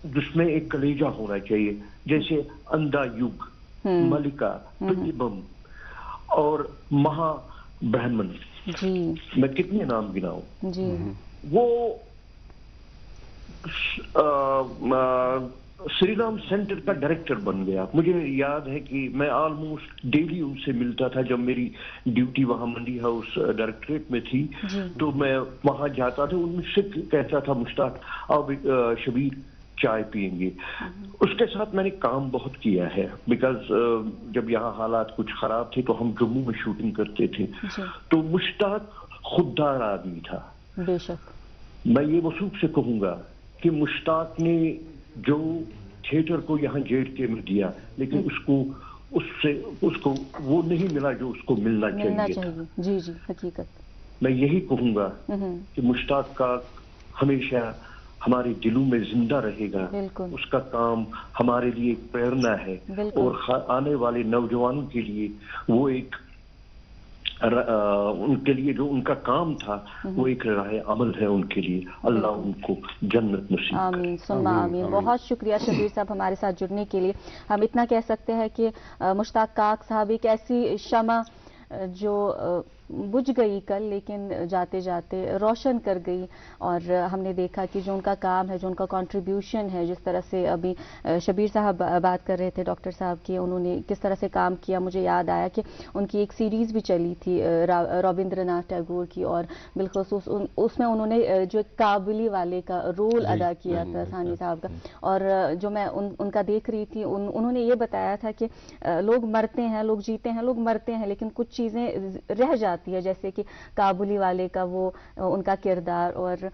जिसमें एक कलेजा होना चाहिए, जैसे अंधा युग, मलिका, प्रतिबंब और महाब्राह्मण। मैं कितने नाम गिनाऊं। वो श्रीराम सेंटर का डायरेक्टर बन गया। मुझे याद है कि मैं ऑलमोस्ट डेली उनसे मिलता था। जब मेरी ड्यूटी वहां मंडी हाउस डायरेक्टरेट में थी तो मैं वहां जाता था, उनसे कहता था मुश्ताक अब शबीर चाय पिएंगे। उसके साथ मैंने काम बहुत किया है, बिकॉज जब यहाँ हालात कुछ खराब थे तो हम जम्मू में शूटिंग करते थे। तो मुश्ताक खुददार आदमी था। बेशक। मैं ये वसूख से कहूंगा कि मुश्ताक ने जो थिएटर को यहाँ J&K में दिया, लेकिन उसको वो नहीं मिला जो उसको मिलना चाहिए। जी हकीकत। मैं यही कहूंगा कि मुश्ताक का हमेशा हमारे दिलों में जिंदा रहेगा। उसका काम हमारे लिए एक प्रेरणा है और आने वाले नौजवानों के लिए वो एक उनके लिए जो उनका काम था वो एक राह अमल है उनके लिए। अल्लाह उनको जन्नत नसीब करे। आमीन सुम्मा आमीन। बहुत शुक्रिया शबीर साहब हमारे साथ जुड़ने के लिए। हम इतना कह सकते हैं कि मुश्ताक काक साहब एक ऐसी शमा जो बुझ गई कल, लेकिन जाते जाते रोशन कर गई। और हमने देखा कि जो उनका काम है, जो उनका कंट्रीब्यूशन है, जिस तरह से अभी शबीर साहब बात कर रहे थे डॉक्टर साहब की, उन्होंने किस तरह से काम किया। मुझे याद आया कि उनकी एक सीरीज़ भी चली थी रविंद्रनाथ टैगोर की, और बिलखुसूस उसमें उन्होंने जो काबुली वाले का रोल अदा किया था सानी साहब का। और जो मैं उनका देख रही थी, उन्होंने ये बताया था कि लोग मरते हैं, लोग जीते हैं, लोग मरते हैं, लेकिन कुछ चीज़ें रह जाती है, जैसे कि काबुली वाले का वो उनका किरदार। और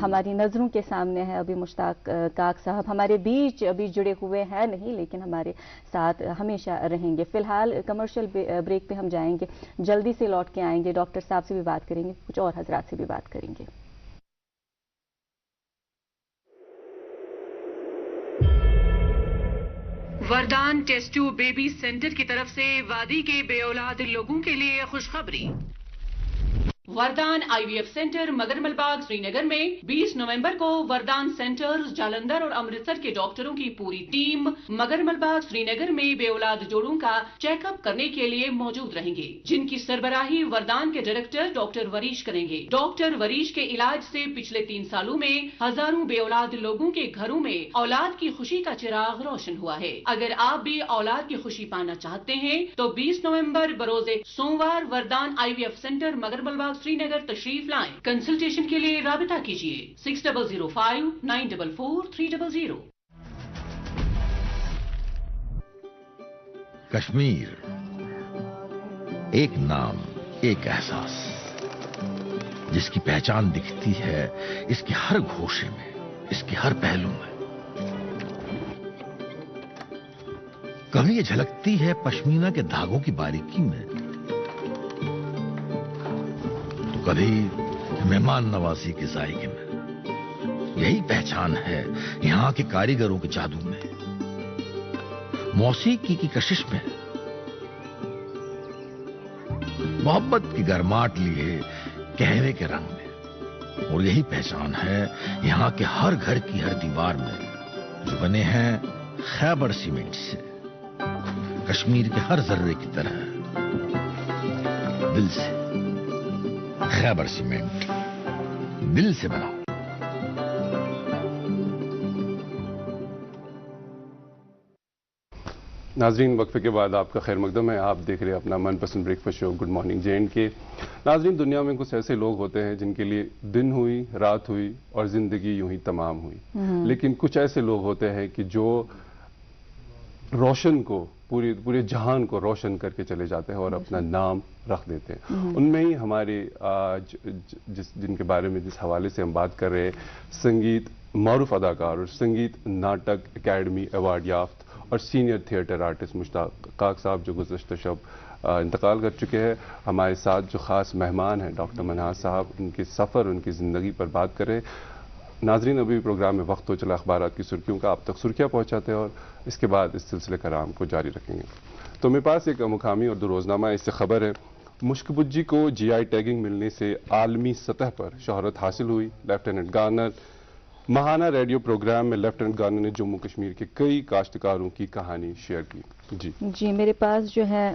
हमारी नज़रों के सामने है अभी मुश्ताक काक साहब हमारे बीच अभी जुड़े हुए हैं नहीं, लेकिन हमारे साथ हमेशा रहेंगे। फिलहाल कमर्शियल ब्रेक पे हम जाएंगे, जल्दी से लौट के आएंगे, डॉक्टर साहब से भी बात करेंगे, कुछ और हजरात से भी बात करेंगे। वरदान टेस्ट ट्यूब बेबी सेंटर की तरफ से वादी के बेऔलाद लोगों के लिए खुशखबरी। वरदान आईवीएफ सेंटर मगरमल बाग श्रीनगर में 20 नवंबर को वरदान सेंटर्स जालंधर और अमृतसर के डॉक्टरों की पूरी टीम मगरमल बाग श्रीनगर में बेऔलाद जोड़ों का चेकअप करने के लिए मौजूद रहेंगे, जिनकी सरबराही वरदान के डायरेक्टर डॉक्टर वरीश करेंगे। डॉक्टर वरीश के इलाज से पिछले 3 सालों में हजारों बेऔलाद लोगों के घरों में औलाद की खुशी का चिराग रोशन हुआ है। अगर आप भी औलाद की खुशी पाना चाहते हैं तो 20 नवंबर बरोजे सोमवार वरदान आईवीएफ सेंटर मगरमल बाग श्रीनगर तशरीफ लाएं। कंसल्टेशन के लिए राबिता कीजिए 6005 944 300। कश्मीर, एक नाम, एक एहसास, जिसकी पहचान दिखती है इसके हर घोषे में, इसके हर पहलू में। कभी ये झलकती है पश्मीना के धागों की बारीकी में, कभी मेहमान नवाजी की जायके में। यही पहचान है यहां के कारीगरों के जादू में, मौसीकी की कशिश में, मोहब्बत की गरमाट लिए कहने के रंग में। और यही पहचान है यहां के हर घर की हर दीवार में, जो बने हैं खैबर सीमेंट से, कश्मीर के हर जर्रे की तरह, दिल से। खैबर सीमेंट, दिल से बनाओ। नाजरीन, वक्फे के बाद आपका खैर मकदम है। आप देख रहे हैं अपना मनपसंद breakfast show good morning J&K। नाजरीन, दुनिया में कुछ ऐसे लोग होते हैं जिनके लिए दिन हुई, रात हुई और जिंदगी यूं ही तमाम हुई, लेकिन कुछ ऐसे लोग होते हैं कि जो रोशन को पूरे जहान को रोशन करके चले जाते हैं और अपना नाम रख देते हैं। उनमें ही हमारे आज जिनके बारे में जिस हवाले से हम बात कर रहे हैं, संगीत मारूफ अदाकार और संगीत नाटक अकेडमी अवार्ड याफ्त और सीनियर थिएटर आर्टिस्ट मुश्ताक काक साहब, जो गुज़श्ता शब इंतकाल कर चुके हैं। हमारे साथ जो ख़ास मेहमान हैं डॉक्टर मनहास साहब, उनके सफ़र, उनकी ज़िंदगी पर बात करें। नाजरीन, अभी प्रोग्राम में वक्त हो चला अखबारात की सुर्खियों का, आप तक सुर्खियाँ पहुँचाते हैं और इसके बाद इस सिलसिले कराम को जारी रखेंगे। तो मेरे पास एक मुकामी और रोज़नामा इससे खबर है, मुश्कबुज्जी को GI टैगिंग मिलने से आलमी सतह पर शोहरत हासिल हुई। लेफ्टिनेंट गवर्नर महाना रेडियो प्रोग्राम में लेफ्टिनेंट गवर्नर ने जम्मू कश्मीर के कई काश्तकारों की कहानी शेयर की। जी, मेरे पास जो है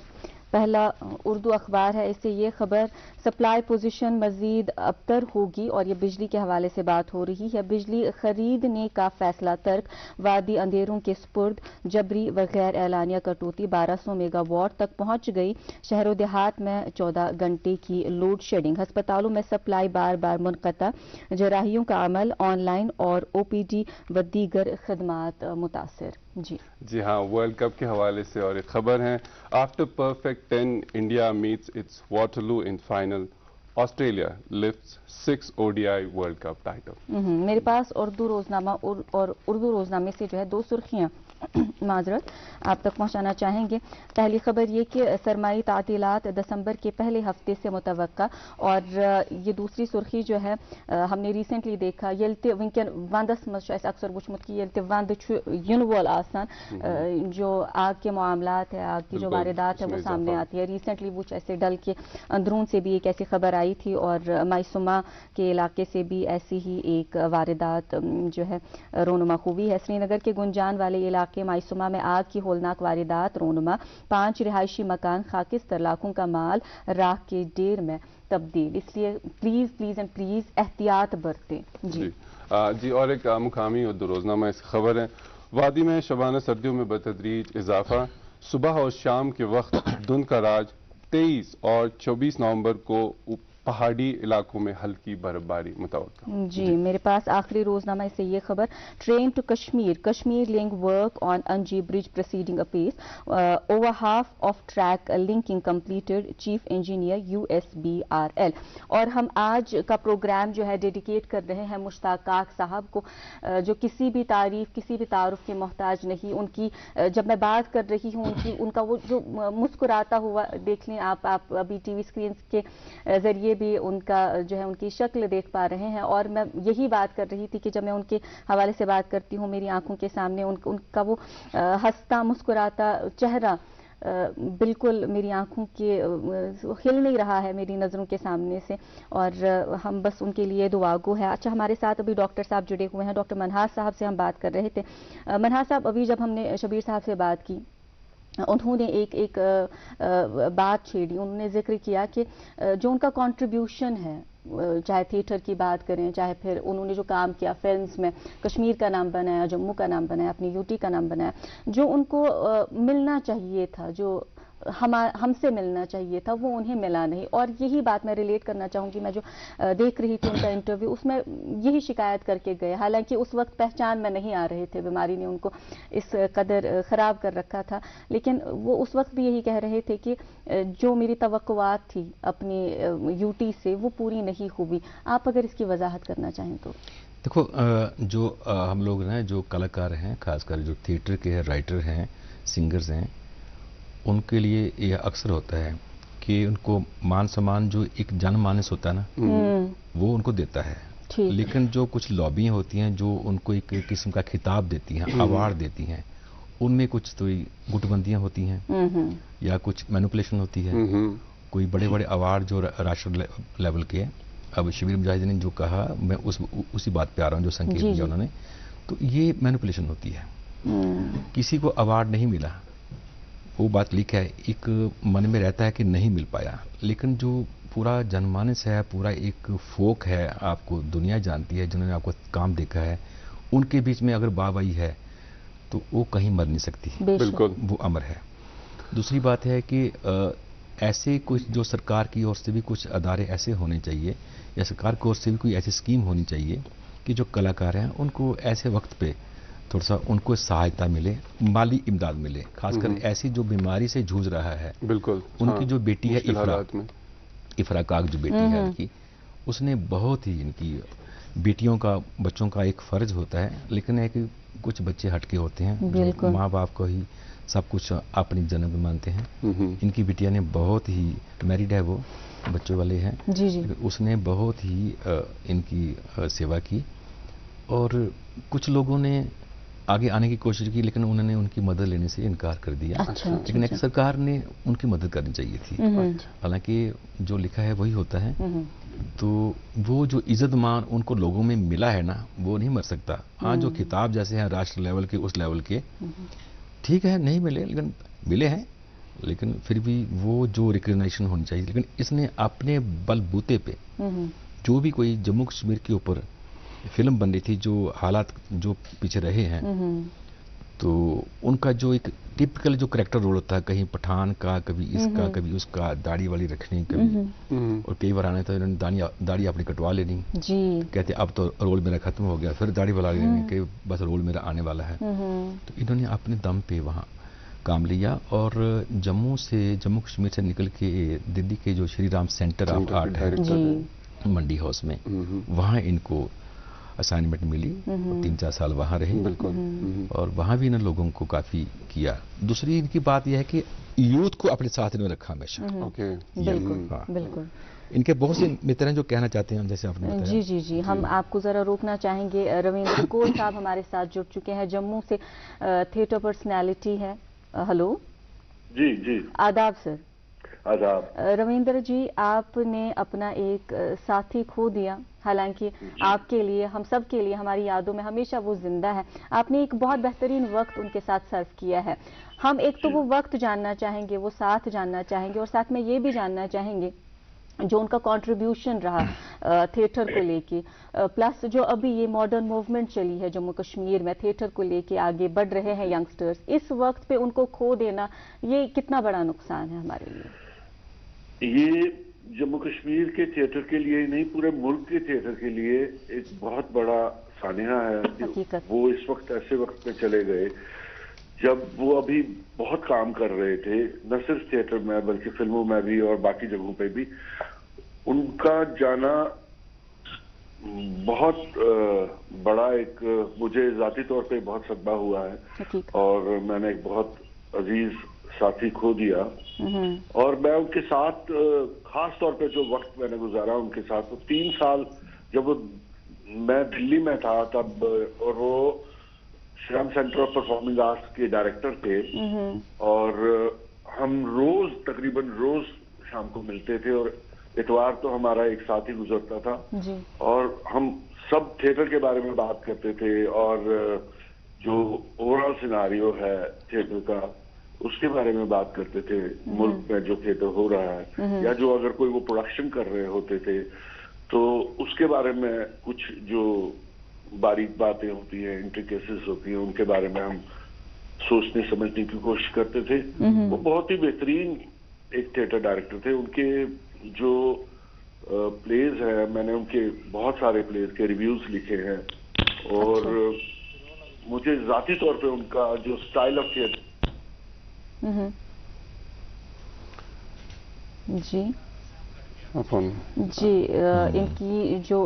पहला उर्दू अखबार है, इससे ये खबर सप्लाई पोजीशन मजीद अबतर होगी और ये बिजली के हवाले से बात हो रही है। बिजली खरीदने का फैसला तर्क, वादी अंधेरों के स्पुर्द, जबरी व गैर एलानिया कटौती, 1200 मेगावाट तक पहुंच गई। शहरों देहात में 14 घंटे की लोड शेडिंग, हस्पतालों में सप्लाई बार बार मुनक़ता, जराहियों का अमल ऑनलाइन और OPD व दीगर खदमात मुतासर। जी हाँ, वर्ल्ड कप के हवाले से और एक खबर है, after perfect 10 India meets it's Waterloo in final, Australia lifts 6 ODI world cup title. मेरे पास उर्दू रोजनामा और उर्दू रोजनामे से जो है 2 सुर्खियां माजरत आप तक पहुंचाना चाहेंगे। पहली खबर ये कि सरमाई तातीलात दिसंबर के पहले हफ्ते से मुतवक्का, और ये दूसरी सुर्खी जो है हमने रिसेंटली देखा यल्ते विंकन वंदस मज अक्सर वुचमुत कि यल्ते वंद युन वोल आसान, जो आग के मामलात है, आग की जो वारदात है वो सामने आती है। रिसेंटली वो ऐसे डल के अंदरून से भी एक ऐसी खबर आई थी, और मायसुमा के इलाके से भी ऐसी ही एक वारदात जो है रोनुमा हुई है। श्रीनगर के गुंजान वाले इलाके मायसुमा में आग की होलनाक वारदात रोनुमा, 5 रिहायशी मकान खाकिस्तर, लाखों का माल राख के ढेर में तब्दील। इसलिए प्लीज प्लीज एंड प्लीज एहतियात बरतें। जी और एक मुकामी और रोजनामा इस खबर है, वादी में शबाना सर्दियों में बतदरीज इजाफा, सुबह और शाम के वक्त धुंध का राज, 23 और 24 नवंबर को पहाड़ी इलाकों में हल्की बर्फबारी मुतवक्का। जी मेरे पास आखिरी रोजनामा से ये खबर, train to Kashmir, Kashmir link work on Anji bridge proceeding apace, over half of track linking completed, chief engineer USBRL। और हम आज का प्रोग्राम जो है डेडिकेट कर रहे हैं मुश्ताक काक साहब को, जो किसी भी तारीफ किसी भी तारुफ के मोहताज नहीं। उनकी जब मैं बात कर रही हूँ उनका वो जो मुस्कुराता हुआ देख लें आप अभी टीवी स्क्रीन के जरिए भी उनका जो है उनकी शक्ल देख पा रहे हैं। और मैं यही बात कर रही थी कि जब मैं उनके हवाले से बात करती हूँ मेरी आंखों के सामने उनका वो हंसता मुस्कुराता चेहरा बिल्कुल मेरी आंखों के हिल नहीं रहा है मेरी नज़रों के सामने से, और हम बस उनके लिए दुआगो है। अच्छा, हमारे साथ अभी डॉक्टर साहब जुड़े हुए हैं, डॉक्टर मनहास साहब से हम बात कर रहे थे। मनहास साहब, अभी जब हमने शबीर साहब से बात की उन्होंने एक बात छेड़ी, उन्होंने जिक्र किया कि जो उनका कंट्रीब्यूशन है, चाहे थिएटर की बात करें, चाहे फिर उन्होंने जो काम किया फिल्म्स में, कश्मीर का नाम बनाया, जम्मू का नाम बनाया, अपनी यूटी का नाम बनाया, जो उनको मिलना चाहिए था, जो हमसे मिलना चाहिए था, वो उन्हें मिला नहीं। और यही बात मैं रिलेट करना चाहूँगी, मैं जो देख रही थी उनका इंटरव्यू, उसमें यही शिकायत करके गए। हालांकि उस वक्त पहचान में नहीं आ रहे थे, बीमारी ने उनको इस कदर ख़राब कर रखा था, लेकिन वो उस वक्त भी यही कह रहे थे कि जो मेरी तवक्कुआत थी अपनी यूटी से वो पूरी नहीं हुई। आप अगर इसकी वजाहत करना चाहें तो। देखो, जो हम लोग हैं, जो कलाकार हैं, खासकर जो थिएटर के हैं, राइटर हैं, सिंगर्स हैं, उनके लिए यह अक्सर होता है कि उनको मान सम्मान जो एक जनमानस होता है ना, वो उनको देता है। लेकिन जो कुछ लॉबियां होती हैं जो उनको एक किस्म का खिताब देती हैं, अवार्ड देती हैं, उनमें कुछ तो गुटबंदियां होती हैं या कुछ मैनिपुलेशन होती है। कोई बड़े बड़े अवार्ड जो राष्ट्रीय लेवल के हैं, अब शबीर मुजाहिद ने जो कहा, मैं उसी बात पे आ रहा हूँ, जो संकेत दिया उन्होंने, तो ये मैनिपुलेशन होती है। किसी को अवार्ड नहीं मिला, वो बात लिखा है, एक मन में रहता है कि नहीं मिल पाया, लेकिन जो पूरा जनमानस है, पूरा एक फोक है, आपको दुनिया जानती है, जिन्होंने आपको काम देखा है, उनके बीच में अगर वाहवाही है तो वो कहीं मर नहीं सकती, बिल्कुल वो अमर है। दूसरी बात है कि ऐसे कुछ जो सरकार की ओर से भी कुछ अदारे ऐसे होने चाहिए, या सरकार की ओर से भी कोई ऐसी स्कीम होनी चाहिए कि जो कलाकार हैं उनको ऐसे वक्त पे थोड़ा सा उनको सहायता मिले, माली इमदाद मिले, खासकर ऐसी जो बीमारी से जूझ रहा है। बिल्कुल। उनकी जो बेटी है इफरा काक, जो बेटी है उनकी, उसने बहुत ही, इनकी बेटियों का, बच्चों का एक फर्ज होता है, लेकिन एक कुछ बच्चे हटके होते हैं, माँ बाप को ही सब कुछ अपनी जन्म मानते हैं। इनकी बिटिया ने बहुत ही, मैरिड है, वो बच्चों वाले हैं, लेकिन उसने बहुत ही इनकी सेवा की, और कुछ लोगों ने आगे आने की कोशिश की, लेकिन उन्होंने उनकी मदद लेने से इनकार कर दिया। लेकिन एक सरकार ने उनकी मदद करनी चाहिए थी। हालांकि जो लिखा है वही होता है, तो वो जो इज्जत मान उनको लोगों में मिला है ना, वो नहीं मर सकता। हाँ, जो खिताब जैसे हैं राष्ट्र लेवल के, उस लेवल के ठीक है, नहीं मिले, लेकिन मिले हैं, लेकिन फिर भी वो जो रिकग्नाइजेशन होनी चाहिए। लेकिन इसने अपने बलबूते पे, जो भी कोई जम्मू कश्मीर के ऊपर फिल्म बन रही थी, जो हालात जो पीछे रहे हैं, तो उनका जो एक टिपिकल जो करेक्टर रोल होता है, कहीं पठान का, कभी इसका, कभी उसका, दाढ़ी वाली रखनी, कभी और कई बार आने तो इन्होंने दाढ़ी अपनी कटवा लेनी, कहते अब तो रोल मेरा खत्म हो गया, फिर दाढ़ी वाला लेनी कि बस रोल मेरा आने वाला है। तो इन्होंने अपने दम पे वहाँ काम लिया, और जम्मू कश्मीर से निकल के दिल्ली के जो Shri Ram centre of art है मंडी हाउस में, वहाँ इनको असाइनमेंट मिली, 3-4 साल वहाँ रहे। बिल्कुल। और वहाँ भी इन लोगों को काफ़ी किया। दूसरी इनकी बात यह है कि यूथ को अपने साथ इन्होंने रखा हमेशा। ओके, बिल्कुल। इनके बहुत से मित्र हैं जो कहना चाहते हैं, जैसे आपने बताया। जी, हम आपको ज़रा रोकना चाहेंगे। रविंद्र कोल साहब हमारे साथ जुड़ चुके हैं, जम्मू से थिएटर पर्सनैलिटी है। हेलो जी आदाब सर। आदाब। रविंद्र जी, आपने अपना एक साथी खो दिया, हालांकि आपके लिए, हम सब के लिए, हमारी यादों में हमेशा वो जिंदा है। आपने एक बहुत बेहतरीन वक्त उनके साथ सर्व किया है। हम एक तो वो वक्त जानना चाहेंगे, वो साथ जानना चाहेंगे, और साथ में ये भी जानना चाहेंगे जो उनका कंट्रीब्यूशन रहा थिएटर को लेके, प्लस जो अभी ये मॉडर्न मूवमेंट चली है जम्मू कश्मीर में, थिएटर को लेके आगे बढ़ रहे हैं यंगस्टर्स, इस वक्त पे उनको खो देना ये कितना बड़ा नुकसान है हमारे लिए? ये जम्मू कश्मीर के थिएटर के लिए नहीं, पूरे मुल्क के थिएटर के लिए एक बहुत बड़ा सानिया है। वो इस वक्त ऐसे वक्त में चले गए जब वो अभी बहुत काम कर रहे थे, न सिर्फ थिएटर में बल्कि फिल्मों में भी और बाकी जगहों पे भी। उनका जाना बहुत बड़ा एक, मुझे जाती तौर पे बहुत सदमा हुआ है, और मैंने एक बहुत अजीज साथी खो दिया। और मैं उनके साथ खास तौर पे जो वक्त मैंने गुजारा उनके साथ, वो 3 साल जब वो, मैं दिल्ली में था तब, और वो Shyam centre of performing arts के डायरेक्टर थे, और हम तकरीबन रोज शाम को मिलते थे, और इतवार तो हमारा एक साथ ही गुजरता था जी। और हम सब थिएटर के बारे में बात करते थे, और जो ओवरऑल सिनारियो है थिएटर का उसके बारे में बात करते थे, मुल्क में जो थिएटर हो रहा है, या जो अगर कोई वो प्रोडक्शन कर रहे होते थे तो उसके बारे में कुछ जो बारीक बातें होती हैं, इंट्रिकेसीज होती हैं, उनके बारे में हम सोचने समझने की कोशिश करते थे। वो बहुत ही बेहतरीन एक थिएटर डायरेक्टर थे। उनके जो प्लेज हैं, मैंने उनके बहुत सारे प्लेज के रिव्यूज लिखे हैं, और मुझे जाती तौर पे उनका जो स्टाइल ऑफ थिएटर जी इनकी जो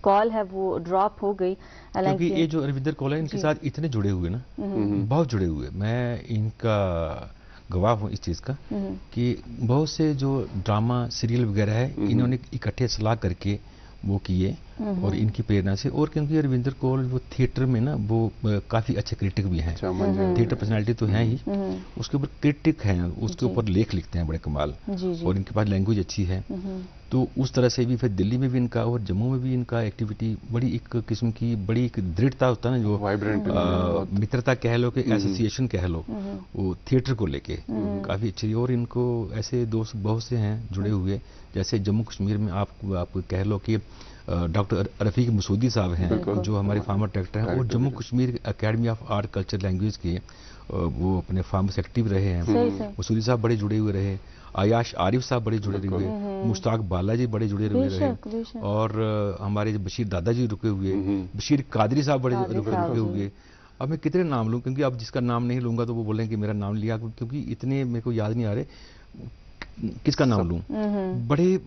कॉल है वो ड्रॉप हो गई, क्योंकि ये जो रविंदर कोल है इनके साथ इतने जुड़े हुए ना, बहुत जुड़े हुए। मैं इनका गवाह हूँ इस चीज़ का कि बहुत से जो ड्रामा सीरियल वगैरह है इन्होंने इकट्ठे सलाह करके वो किए, और इनकी प्रेरणा से। और क्योंकि रविंदर कोल वो थिएटर में ना वो काफ़ी अच्छे क्रिटिक भी हैं, थिएटर पर्सनालिटी तो हैं ही, उसके ऊपर क्रिटिक हैं, उसके ऊपर लेख लिखते हैं बड़े कमाल, और इनके पास लैंग्वेज अच्छी है। तो उस तरह से भी फिर दिल्ली में भी इनका और जम्मू में भी इनका एक्टिविटी बड़ी एक किस्म की बड़ी एक दृढ़ता होता है ना, जो मित्रता कह लो कि एसोसिएशन कह लो, वो थिएटर को लेके काफ़ी अच्छी। और इनको ऐसे दोस्त बहुत से हैं जुड़े हुए, जैसे जम्मू कश्मीर में आप कह लो कि डॉक्टर रफीक मसूदी साहब हैं जो हमारे फार्मर डायरेक्टर हैं, और Jammu Kashmir academy of art culture language के वो अपने फार्मर्स एक्टिव रहे हैं। मसूदी साहब बड़े जुड़े हुए रहे, आयाश आरिफ साहब बड़े जुड़े हुए, मुश्ताक बालाजी बड़े जुड़े हुए रहे, और हमारे बशीर दादाजी रुके हुए, बशीर कादरी साहब बड़े रुके हुए। अब मैं कितने नाम लूँ, क्योंकि अब जिसका नाम नहीं लूंगा तो वो बोलेंगे कि मेरा नाम लिया, क्योंकि इतने मेरे को याद नहीं आ रहे किसका नाम लूँ। बड़े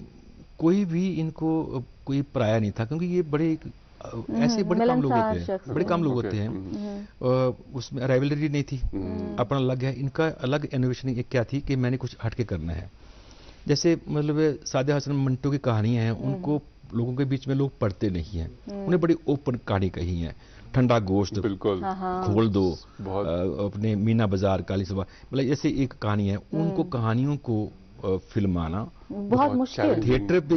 कोई भी इनको कोई पराया नहीं था, क्योंकि ये बड़े ऐसे बड़े कम लोग होते हैं, बड़े कम लोग होते हैं। उसमें राइवलरी नहीं थी, अपना अलग है। इनका अलग इनोवेशन एक क्या थी कि मैंने कुछ हटके करना है। जैसे मतलब सादे हसन मंटो की कहानियां हैं, उनको लोगों के बीच में लोग पढ़ते नहीं हैं, उन्हें बड़ी ओपन कहानी कही है। ठंडा गोश्त बिल्कुल खोल दो, अपने मीना बाजार काली सुबह, मतलब ऐसे एक कहानी है। उनको कहानियों को फिल्माना बहुत मुश्किल, थिएटर पे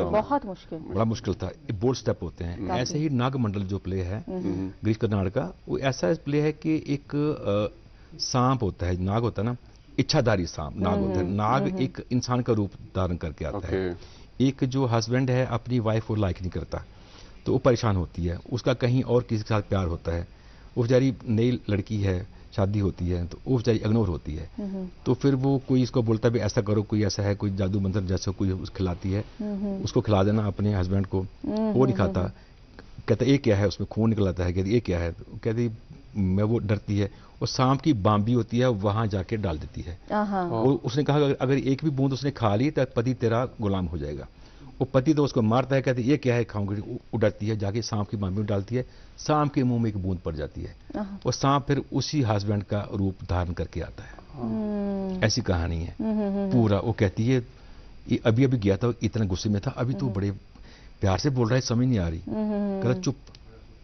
बहुत मुश्किल, बड़ा मुश्किल था। बोल्ड स्टेप होते हैं। ऐसे ही नागमंडल जो प्ले है ग्रीस कर्नाड का, वो ऐसा प्ले है कि एक सांप होता है, नाग होता है ना, इच्छाधारी सांप नाग होता है। नाग एक इंसान का रूप धारण करके आता है। एक जो हस्बैंड है अपनी वाइफ को लाइक नहीं करता, तो वो परेशान होती है, उसका कहीं और किसी के साथ प्यार होता है। वो बेचारी नई लड़की है, शादी होती है, तो वो बेचारी इग्नोर होती है। तो फिर वो कोई इसको बोलता है ऐसा करो, कोई ऐसा है, कोई जादू मंत्र जैसा कोई खिलाती है, उसको खिला देना अपने हस्बैंड को। वो नहीं खाता, कहता ये क्या है, उसमें खून निकलाता है, कहती ये क्या है, कहती मैं, वो डरती है, और सांप की बांबी होती है वहां जाके डाल देती है। वो उसने कहा अगर एक भी बूंद उसने खा ली तो पति तेरा गुलाम हो जाएगा। वो पति तो उसको मारता है, कहते ये क्या है खाऊंगी, उड़ाती है, जाके सांप की मां में डालती है, सांप के मुंह में एक बूंद पड़ जाती है, वो सांप फिर उसी हस्बैंड का रूप धारण करके आता है। ऐसी कहानी है पूरा। वो कहती है ये अभी अभी गया था, इतना गुस्से में था, अभी तो बड़े प्यार से बोल रहा है, समझ नहीं आ रही, कहता चुप,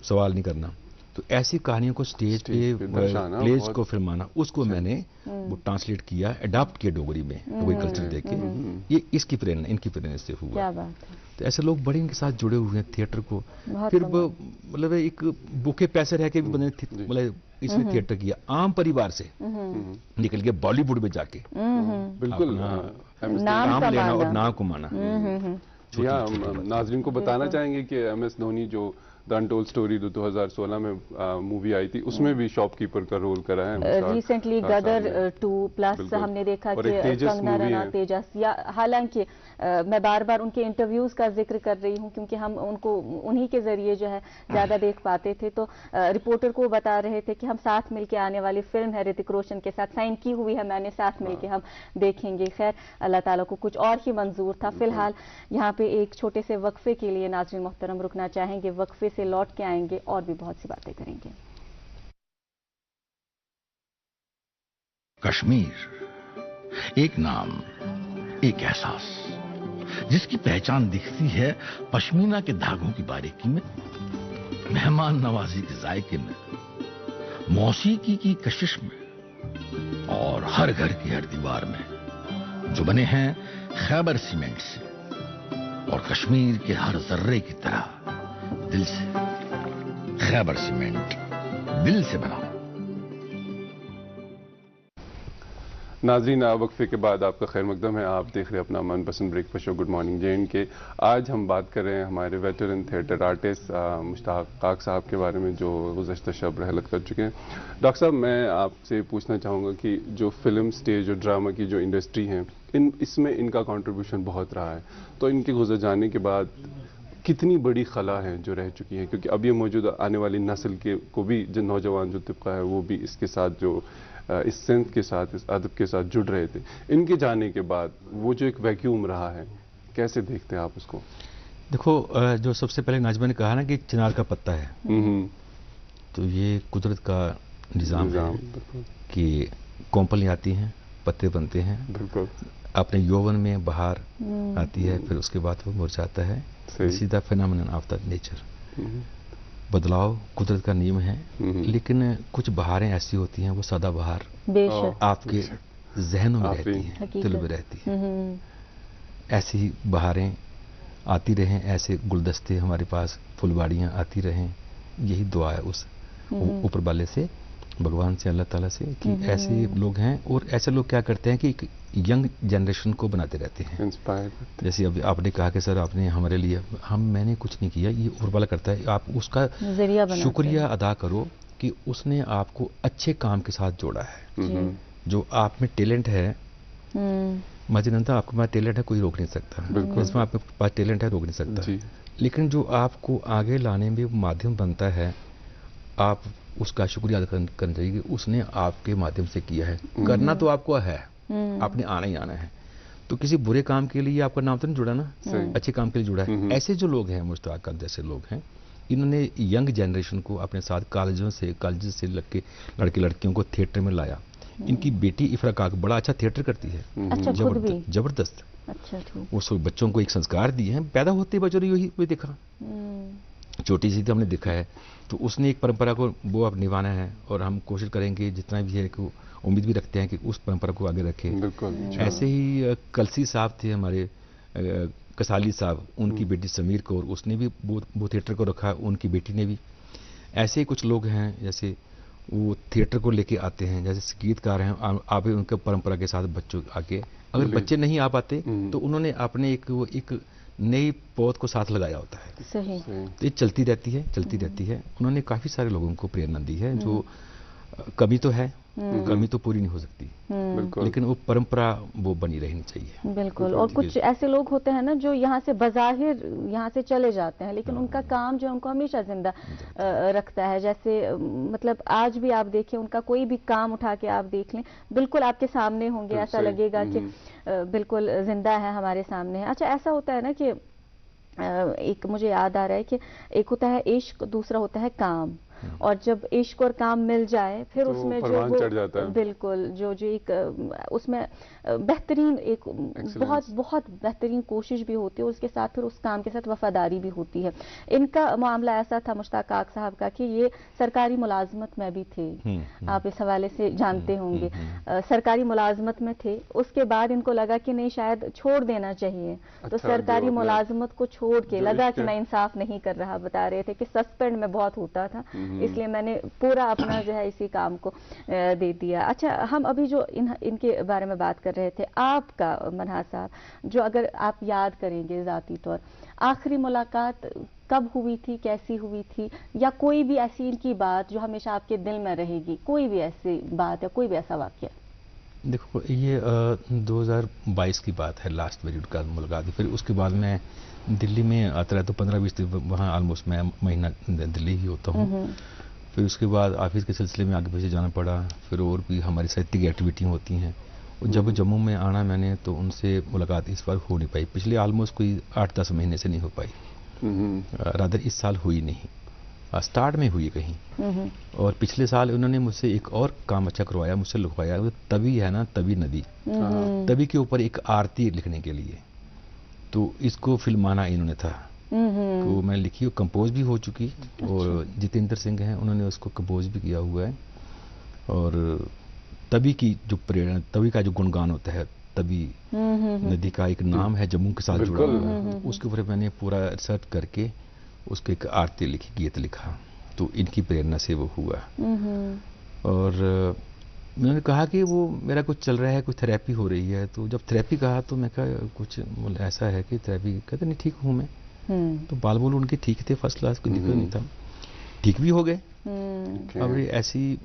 सवाल नहीं करना। तो ऐसी कहानियों को स्टेज पे प्लेज को फिल्माना, उसको मैंने वो ट्रांसलेट किया, अडॉप्ट किया डोगरी में, डोगरी कल्चर देके। ये इसकी प्रेरणा, इनकी प्रेरणा से हुआ। क्या बात है। तो ऐसे लोग बड़े इनके साथ जुड़े हुए हैं थिएटर को। फिर मतलब एक भूखे पैसे रह के भी बने, मतलब इसने थिएटर किया, आम परिवार से निकल के बॉलीवुड में जाके बिल्कुल नाम लेना और नाम कमाना। नाजरीन को बताना चाहेंगे कि MS धोनी जो द अनटोल्ड स्टोरी 2016 में मूवी आई थी, उसमें भी शॉपकीपर का रोल करा है। रिसेंटली गदर 2 प्लस हमने देखा कि कंगना रनौत, तेजस, या हालांकि मैं बार बार उनके इंटरव्यूज का जिक्र कर रही हूं क्योंकि हम उनको उन्हीं के जरिए जो है ज्यादा देख पाते थे। तो रिपोर्टर को बता रहे थे कि हम साथ मिलके आने वाली फिल्म है, ऋतिक रोशन के साथ साइन की हुई है मैंने, साथ मिलके हम देखेंगे। खैर अल्लाह ताला को कुछ और ही मंजूर था। फिलहाल यहाँ पे एक छोटे से वक्फे के लिए नाज़रीन मोहतरम रुकना चाहेंगे, वक्फे से लौट के आएंगे और भी बहुत सी बातें करेंगे। कश्मीर, एक नाम, एक एहसास, जिसकी पहचान दिखती है पश्मीना के धागों की बारीकी में, मेहमान नवाजी के जायके में, मौसीकी की कशिश में और हर घर की हर दीवार में, जो बने हैं खैबर सीमेंट से और कश्मीर के हर जर्रे की तरह दिल से। खैबर सीमेंट, दिल से बना। नाज़रीन, वक्फे के बाद आपका खैर मकदम है। आप देख रहे हैं अपना मनपसंद breakfast show good morning JNK। आज हम बात कर रहे हैं हमारे वेटरन थिएटर आर्टिस्ट मुश्ताक काक साहब के बारे में, जो गुज़श्ता शब रहलत कर चुके हैं। डॉक्टर साहब, मैं आपसे पूछना चाहूँगा कि जो फिल्म, स्टेज और ड्रामा की जो इंडस्ट्री है, इसमें इनका कंट्रीब्यूशन बहुत रहा है, तो इनके गुजर जाने के बाद कितनी बड़ी खला है जो रह चुकी है, क्योंकि अब ये मौजूदा आने वाली नस्ल के को भी, जो नौजवान जो तबका है, वो भी इसके साथ जो इस सेंस के साथ, इस अदब के साथ जुड़ रहे थे। इनके जाने के बाद वो जो एक वैक्यूम रहा है, कैसे देखते हैं आप उसको? देखो, जो सबसे पहले नाजमा ने कहा ना कि चिनार का पत्ता है, तो ये कुदरत का निज़ाम है कि कोंपलें आती हैं, पत्ते बनते हैं, बिल्कुल अपने यौवन में बहार आती है, फिर उसके बाद वो मुरझाता है। सीधा फिनोमेनन ऑफ द नेचर, बदलाव कुदरत का नियम है। लेकिन कुछ बहारें ऐसी होती हैं, वो सदा बहार आपके जहनों में रहती हैं, दिल में रहती हैं। ऐसी बहारें आती रहें, ऐसे गुलदस्ते हमारे पास, फुलवाड़ियाँ आती रहें, यही दुआ है उस ऊपर वाले से, भगवान से, अल्लाह ताला से, कि ऐसे लोग हैं। और ऐसे लोग क्या करते हैं कि यंग जनरेशन को बनाते रहते हैं, जैसे अभी आपने कहा कि सर आपने हमारे लिए, मैंने कुछ नहीं किया, ये ऊपर वाला करता है। आप उसका शुक्रिया अदा करो कि उसने आपको अच्छे काम के साथ जोड़ा है। जो आप में टैलेंट है, मजनंदा आपके पास टैलेंट है, कोई रोक नहीं सकता, इसमें आपके पास टैलेंट है, रोक नहीं सकता। लेकिन जो आपको आगे लाने में माध्यम बनता है, आप उसका शुक्रिया अदा करना चाहिए कि उसने आपके माध्यम से किया है। करना तो आपको है, आपने आना ही आना है। तो किसी बुरे काम के लिए आपका नाम तो नहीं जुड़ा ना, अच्छे काम के लिए जुड़ा है। ऐसे जो लोग हैं, मुश्ताक जैसे लोग हैं, इन्होंने यंग जनरेशन को अपने साथ कॉलेज से लड़के लड़कियों को थिएटर में लाया। इनकी बेटी इफ्रा काक बड़ा अच्छा थिएटर करती है, जबरदस्त। वो बच्चों को एक संस्कार दिए हैं, पैदा होते बच्चों ने यही देखा, छोटी सी हमने देखा है। तो उसने एक परंपरा को वो अब निभाना है, और हम कोशिश करेंगे जितना भी है, कि उम्मीद भी रखते हैं कि उस परंपरा को आगे रखें। ऐसे ही कलसी साहब थे हमारे, कसाली साहब, उनकी बेटी समीर कौर, उसने भी वो थिएटर को रखा, उनकी बेटी ने भी। ऐसे ही कुछ लोग हैं जैसे वो थिएटर को लेके आते हैं, जैसे संगीतकार हैं, आप उनके परंपरा के साथ बच्चों आके, अगर बच्चे नहीं आ पाते तो उन्होंने अपने एक नई पौध को साथ लगाया होता है। सही। तो ये चलती रहती है। उन्होंने काफी सारे लोगों को प्रेरणा दी है। जो कमी तो है, कमी तो पूरी नहीं हो सकती, लेकिन वो परंपरा वो बनी रहनी चाहिए। बिल्कुल। और कुछ ऐसे लोग होते हैं ना जो यहाँ से बज़ाहिर यहाँ से चले जाते हैं, लेकिन उनका काम जो उनको हमेशा जिंदा रखता है। जैसे मतलब आज भी आप देखें, उनका कोई भी काम उठा के आप देख लें, बिल्कुल आपके सामने होंगे, ऐसा लगेगा कि बिल्कुल जिंदा है, हमारे सामने है। अच्छा, ऐसा होता है ना कि एक मुझे याद आ रहा है कि एक होता है इश्क, दूसरा होता है काम, और जब इश्क और काम मिल जाए फिर तो उसमें जो परवान वो चढ़ जाता है। बिल्कुल जो एक उसमें बेहतरीन एक बहुत बहुत बेहतरीन कोशिश भी होती है, उसके साथ फिर उस काम के साथ वफादारी भी होती है। इनका मामला ऐसा था मुश्ताक काक साहब का कि ये सरकारी मुलाजमत में भी थे, आप इस हवाले से जानते होंगे। सरकारी मुलाजमत में थे, उसके बाद इनको लगा कि नहीं शायद छोड़ देना चाहिए, तो सरकारी मुलाजमत को छोड़ के लगा कि मैं इंसाफ नहीं कर रहा, बता रहे थे कि सस्पेंड में बहुत होता था, इसलिए मैंने पूरा अपना जो है इसी काम को दे दिया। अच्छा, हम अभी जो इनके बारे में बात कर रहे थे, आपका मनहाज साहब, जो अगर आप याद करेंगे ज़ाती तौर, आखिरी मुलाकात कब हुई थी, कैसी हुई थी, या कोई भी ऐसी इनकी बात जो हमेशा आपके दिल में रहेगी, कोई भी ऐसी बात या कोई भी ऐसा वाक़या? देखो, ये 2022 की बात है, लास्ट पीरियड का मुलाकात। फिर उसके बाद मैं दिल्ली में आता रहा, तो 15-20 दिन वहाँ ऑलमोस्ट मैं महीना दिल्ली ही होता हूँ। फिर उसके बाद ऑफिस के सिलसिले में आगे पीछे जाना पड़ा, फिर और भी हमारी साहित्यिक एक्टिविटी होती हैं। और जब जम्मू में आना मैंने, तो उनसे मुलाकात इस बार हो नहीं पाई, पिछले ऑलमोस्ट कोई 8-10 महीने से नहीं हो पाई, रादर इस साल हुई नहीं, स्टार्ट में हुई कहीं। और पिछले साल उन्होंने मुझसे एक और काम अच्छा करवाया, मुझसे लिखवाया, तभी है ना, तभी नदी, तभी के ऊपर एक आरती लिखने के लिए, तो इसको फिल्माना इन्होंने था, तो मैंने लिखी, वो कंपोज भी हो चुकी। और जितेंद्र सिंह हैं, उन्होंने उसको कंपोज भी किया हुआ है। और तभी की जो प्रेरणा, तभी का जो गुणगान होता है, तभी नदी का एक नाम है जम्मू के साथ जुड़ा हुआ है, उसके ऊपर मैंने पूरा रिसर्च करके उसको एक आरती लिखी, गीत लिखा, तो इनकी प्रेरणा से वो हुआ। और मैंने कहा कि वो मेरा कुछ चल रहा है, कुछ थेरेपी हो रही है, तो जब थेरेपी कहा तो मैं कहा कुछ ऐसा है कि थेरेपी, कहते नहीं ठीक हूँ मैं, तो बाल बोल उनके ठीक थे, फर्स्ट क्लास, कोई दिक्कत नहीं था, ठीक भी हो गए। अब ये ऐसी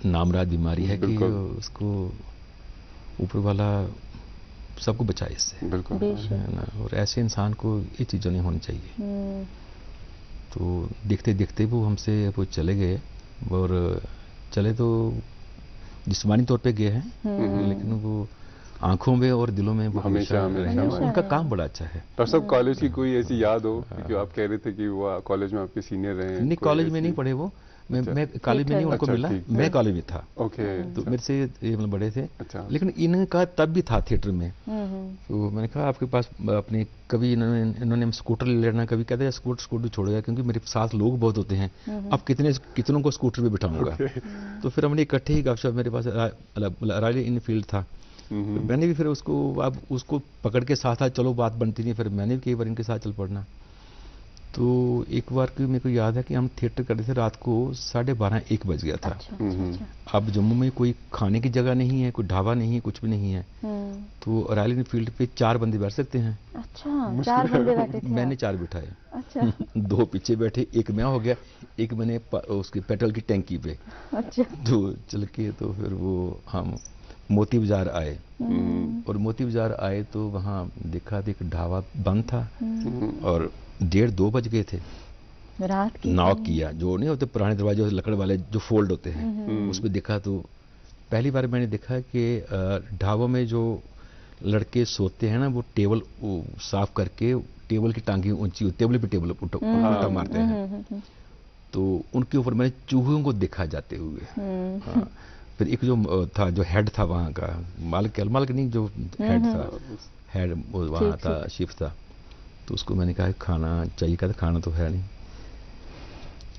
नामराद बीमारी है कि उसको ऊपर वाला सबको बचाए इससे, है ना, और ऐसे इंसान को ये चीज़ें नहीं होनी चाहिए। तो देखते देखते वो हमसे वो चले गए, और चले तो जिस्मानी तौर पे गए हैं, लेकिन वो आंखों में और दिलों में वो हमेशा उनका काम बड़ा अच्छा है। डॉक्टर साहब, कॉलेज की कोई ऐसी याद हो, क्योंकि आप कह रहे थे कि वो कॉलेज में आपके सीनियर रहे? नहीं, कॉलेज में नहीं पढ़े वो, मैं कॉलेज में नहीं उनको मिला, मैं कॉलेज में था। तो मेरे से ये मतलब बड़े थे, लेकिन इनका तब भी था थिएटर में। तो मैंने कहा आपके पास अपने, कभी इन्होंने स्कूटर ले लेना, कभी कहते हैं स्कूटर छोड़ेगा, क्योंकि मेरे साथ लोग बहुत होते हैं, अब कितनों को स्कूटर पे बिठाऊंगा। तो फिर हमने इकट्ठे ही गपशप, मेरे पास रॉयल इनफील्ड था, मैंने भी फिर उसको पकड़ के साथ चलो, बात बनती नहीं, फिर मैंने भी कई बार इनके साथ चल पड़ना। तो एक बार की मेरे को याद है कि हम थिएटर कर रहे थे, रात को 12:30-1 बज गया था। अब जम्मू में कोई खाने की जगह नहीं है, कोई ढाबा नहीं है, कुछ भी नहीं है, तो रॉयल फील्ड पे 4 बंदे बैठ सकते हैं। अच्छा, 4 बंदे बैठे थे? मैंने 4 बिठाए। अच्छा। 2 पीछे बैठे, एक मैं हो गया, एक मैंने उसकी पेट्रोल की टैंकी पे। अच्छा। तो चल के तो फिर वो हम मोती बाजार आए, और मोती बाजार आए तो वहाँ देखा तो एक ढाबा बंद था, और 1:30-2 बज गए थे। रात की नॉक किया, जो नहीं होते पुराने दरवाजे लकड़ वाले जो फोल्ड होते हैं, उसमें देखा तो पहली बार मैंने देखा कि ढाबों में जो लड़के सोते हैं ना, वो टेबल साफ करके टेबल की टांगी ऊंची, टेबल पे टेबल उल्टा मारते हैं, तो उनके ऊपर मैंने चूहों को देखा जाते हुए। फिर एक जो था, जो हेड था वहाँ का, मालिक नहीं, जो हेड था, हेड वहाँ था, शिफ्ट था, तो उसको मैंने कहा खाना चाहिए, कहता खाना तो है नहीं,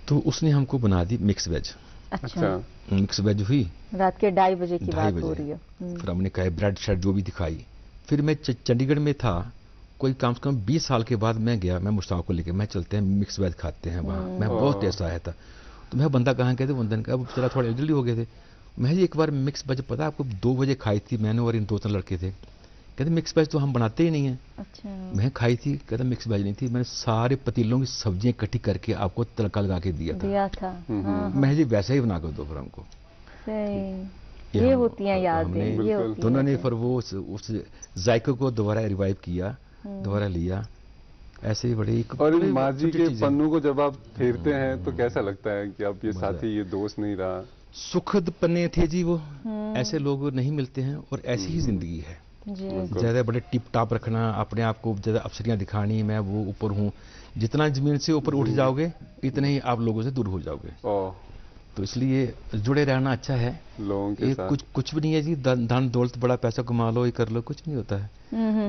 तो उसने हमको बना दी मिक्स वेज। अच्छा। मिक्स वेज हुई, रात के 2:30 बजे की बात हो रही है। फिर हमने कहा ब्रेड शेड जो भी दिखाई। फिर मैं चंडीगढ़ में था, कोई कम से कम 20 साल के बाद मैं गया, मैं मुश्ताक को लेके, मैं चलते हैं मिक्स वेज खाते हैं वहाँ, मैं बहुत टेस्ट आया था। तो मैं बंदा कहाँ कहते, बंदन का अब चला थोड़ा जल्दी हो गए थे, मैं एक बार मिक्स वेज पता आपको 2 बजे खाई थी मैंने और इन 2-3 लड़के थे, कहते मिक्स वेज तो हम बनाते ही नहीं है। अच्छा। मैं खाई थी, कहता मिक्स वेज नहीं थी, मैंने सारे पतीलों की सब्जियां इकट्ठी करके आपको तड़का लगा के दिया था। मैं जी वैसा ही बना कर दो फिर हमको। ये होती हैं यादें, ये होती हैं। तो उन्होंने फिर वो उस जायके को दोबारा रिवाइव किया, दोबारा लिया, ऐसे ही बड़े। और माँ जी के पन्नों को जब आप फेरते हैं तो कैसा लगता है कि अब ये साथी, ये दोस्त नहीं रहा? सुखद पन्ने थे जी वो, ऐसे लोग नहीं मिलते हैं, और ऐसी ही जिंदगी है। ज्यादा बड़े टिप टॉप रखना, अपने आप को ज्यादा अफसरियां दिखानी, मैं वो ऊपर हूँ। जितना जमीन से ऊपर उठ जाओगे इतने ही आप लोगों से दूर हो जाओगे। तो इसलिए जुड़े रहना अच्छा है लोगों के साथ। कुछ भी नहीं है जी, धन दौलत बड़ा पैसा कमा लो, ये कर लो, कुछ नहीं होता है।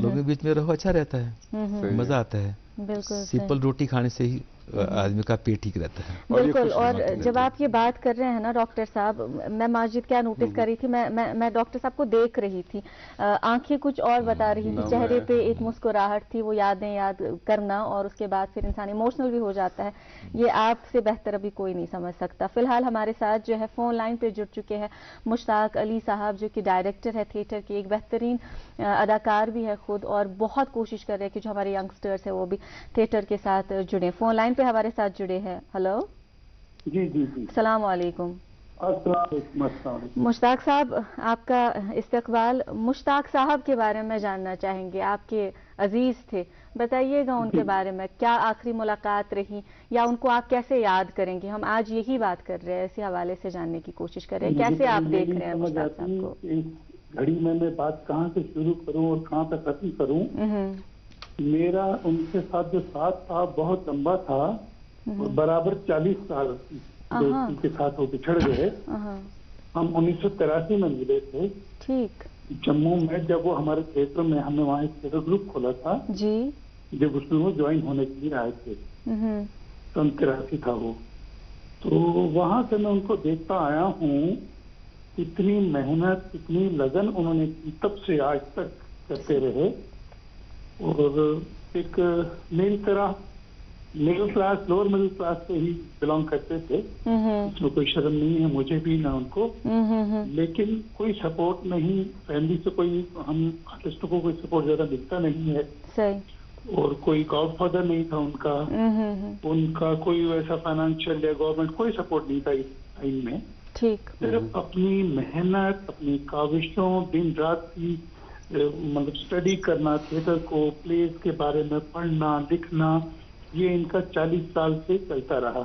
लोगों के बीच में रहो, अच्छा रहता है, मजा आता है। बिल्कुल सिंपल रोटी खाने से ही आदमी का पेट ठीक रहता है। बिल्कुल। और जब आप ये बात कर रहे हैं ना डॉक्टर साहब, मैं माजिद क्या नोटिस कर रही थी, मैं डॉक्टर साहब को देख रही थी, आंखें कुछ और बता रही थी, चेहरे पे एक मुस्कुराहट थी, वो यादें याद करना और उसके बाद फिर इंसान इमोशनल भी हो जाता है। ये आपसे बेहतर अभी कोई नहीं समझ सकता। फिलहाल हमारे साथ जो है फोन लाइन पे जुड़ चुके हैं मुश्ताक अली साहब, जो कि डायरेक्टर है थिएटर के, एक बेहतरीन अदाकार भी है खुद, और बहुत कोशिश कर रहे हैं कि जो हमारे यंगस्टर्स है वो भी थिएटर के साथ जुड़े। फोन लाइन पे हमारे साथ जुड़े हैं। हेलो जी जी जी, अस्सलाम वालेकुम। मुश्ताक साहब, आपका इस्तकबाल। मुश्ताक साहब के बारे में जानना चाहेंगे, आपके अजीज थे, बताइएगा उनके बारे में, क्या आखिरी मुलाकात रही या उनको आप कैसे याद करेंगे? हम आज यही बात कर रहे हैं, इसी हवाले से जानने की कोशिश कर रहे हैं, कैसे आप देख रहे हैं मुश्ताक साहब को? घड़ी में मैं बात कहाँ से शुरू करूँ और कहाँ तक खत्म करूँ? मेरा उनके साथ जो साथ था बहुत लंबा था और बराबर 40 साल दोस्ती के साथ वो बिछड़ गए। हम 1983 में मिले थे, ठीक, जम्मू में, जब वो हमारे क्षेत्र में, हमने वहाँ एक थिएटर ग्रुप खोला था जी, जब उसमें वो ज्वाइन होने के लिए आए थे। सन 83 था वो। तो वहां से मैं उनको देखता आया हूँ, इतनी मेहनत, इतनी लगन उन्होंने की, तब से आज तक करते रहे। और एक मेरी तरह middle class, lower middle class से ही बिलोंग करते थे, इसमें कोई शर्म नहीं है मुझे भी ना उनको। लेकिन कोई सपोर्ट नहीं, फैमिली से कोई, हम आर्टिस्टों को कोई सपोर्ट ज्यादा मिलता नहीं है। सही। और कोई गॉडफादर नहीं था उनका, उनका कोई वैसा फाइनेंशियल या गवर्नमेंट कोई सपोर्ट नहीं था इस टाइम में। ठीक। सिर्फ अपनी मेहनत, अपनी काविशों, दिन रात की मतलब स्टडी करना, थिएटर को, प्लेस के बारे में पढ़ना, लिखना, ये इनका 40 साल से चलता रहा।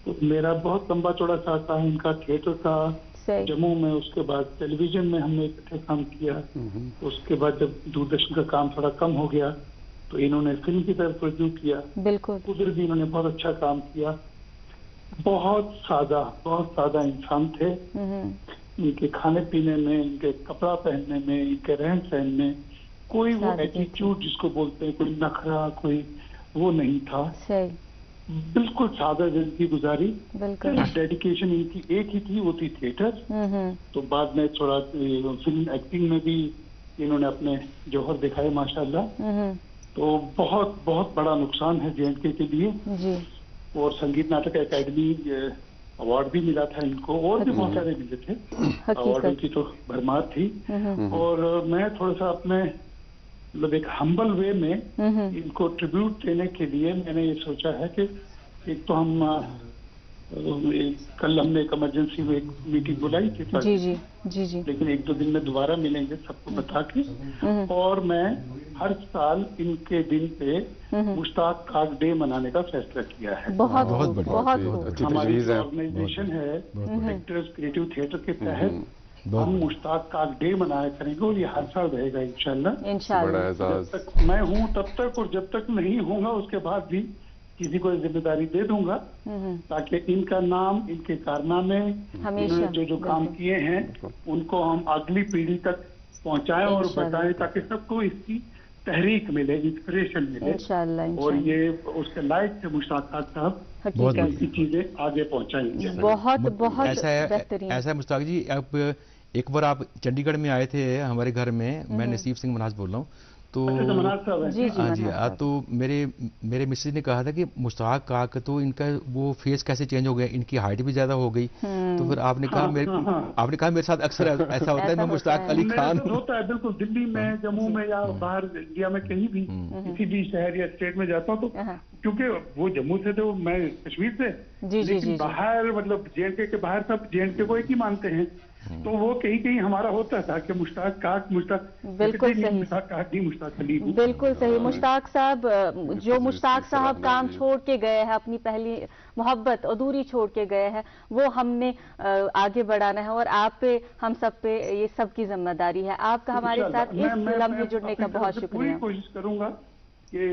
तो मेरा बहुत लंबा चौड़ा साथ था इनका थिएटर का जम्मू में। उसके बाद टेलीविजन में हमने इकट्ठे काम किया। उसके बाद जब दूरदर्शन का काम थोड़ा कम हो गया तो इन्होंने फिल्म की तरफ रुजू किया। बिल्कुल। उधर भी इन्होंने बहुत अच्छा काम किया। बहुत सादा इंसान थे। इनके खाने पीने में, इनके कपड़ा पहनने में, इनके रहन सहन में कोई वो एटीट्यूड जिसको बोलते हैं, कोई नखरा, कोई वो नहीं था। सही। बिल्कुल सादा जिंदगी गुजारी। बिल्कुल। डेडिकेशन इनकी एक ही थी, वो थी थिएटर। तो बाद में थोड़ा फिल्म एक्टिंग में भी इन्होंने अपने जौहर दिखाए माशाल्लाह। तो बहुत बहुत बड़ा नुकसान है J&K के लिए जी। और संगीत नाटक अकेडमी अवार्ड भी मिला था इनको, और भी बहुत सारे मिले थे। अवार्डों की तो भरमार थी। और मैं थोड़ा सा अपने मतलब एक हम्बल वे में इनको ट्रिब्यूट देने के लिए मैंने ये सोचा है कि एक तो हम कल हमने एक इमरजेंसी में एक मीटिंग बुलाई थी जी जी जी जी, लेकिन 1-2 दिन में दोबारा मिलेंगे सबको बता के। और मैं हर साल इनके दिन पे मुश्ताक काक डे मनाने का फैसला किया है। बहुत बहुत हमारी ऑर्गेनाइजेशन है एक्टर्स क्रिएटिव थिएटर के तहत हम मुश्ताक काक डे मनाया करेंगे और ये हर साल रहेगा इंशाल्लाह। जब तक मैं हूँ तब तक, और जब तक नहीं होगा उसके बाद भी किसी को जिम्मेदारी दे दूंगा, ताकि इनका नाम, इनके कारनामे, इन्होंने जो काम किए हैं उनको हम अगली पीढ़ी तक पहुंचाएं और बताएं, ताकि सबको इसकी तहरीक मिले, इंस्पिरेशन मिले। और ये उसके लायक थे मुश्ताक साहब, ऐसी चीजें आगे पहुंचाएंगे। बहुत बहुत ऐसा मुश्ताक जी, आप एक बार आप चंडीगढ़ में आए थे हमारे घर में, मैं नसीब सिंह मनाज बोल रहा हूँ। तो हाँ जी, तो मेरे मिसेज ने कहा था कि मुश्ताक काक तो इनका वो फेस कैसे चेंज हो गया, इनकी हाइट भी ज्यादा हो गई। तो फिर आपने कहा मेरे साथ अक्सर ऐसा होता है, मैं मुश्ताक अली खान होता है। बिल्कुल, दिल्ली में, जम्मू में या बाहर इंडिया में कहीं भी किसी भी शहर या स्टेट में जाता हूँ तो क्योंकि वो जम्मू से थे, मैं कश्मीर से, लेकिन बाहर मतलब J&K के बाहर सब J&K को एक ही मानते हैं। तो वो कहीं कहीं हमारा होता था कि मुश्ताक काक बिल्कुल सही, मुश्ताक काक नहीं, मुश्ताक अली हूं। बिल्कुल सही। मुश्ताक साहब, जो मुश्ताक साहब काम छोड़ के गए हैं, अपनी पहली मोहब्बत अधूरी छोड़ के गए हैं, वो हमने आगे बढ़ाना है और आप पे, हम सब पे ये सब की जिम्मेदारी है। आपका हमारे साथ इस लम्हे जुड़ने का बहुत शुक्रिया। कोशिश करूंगा कि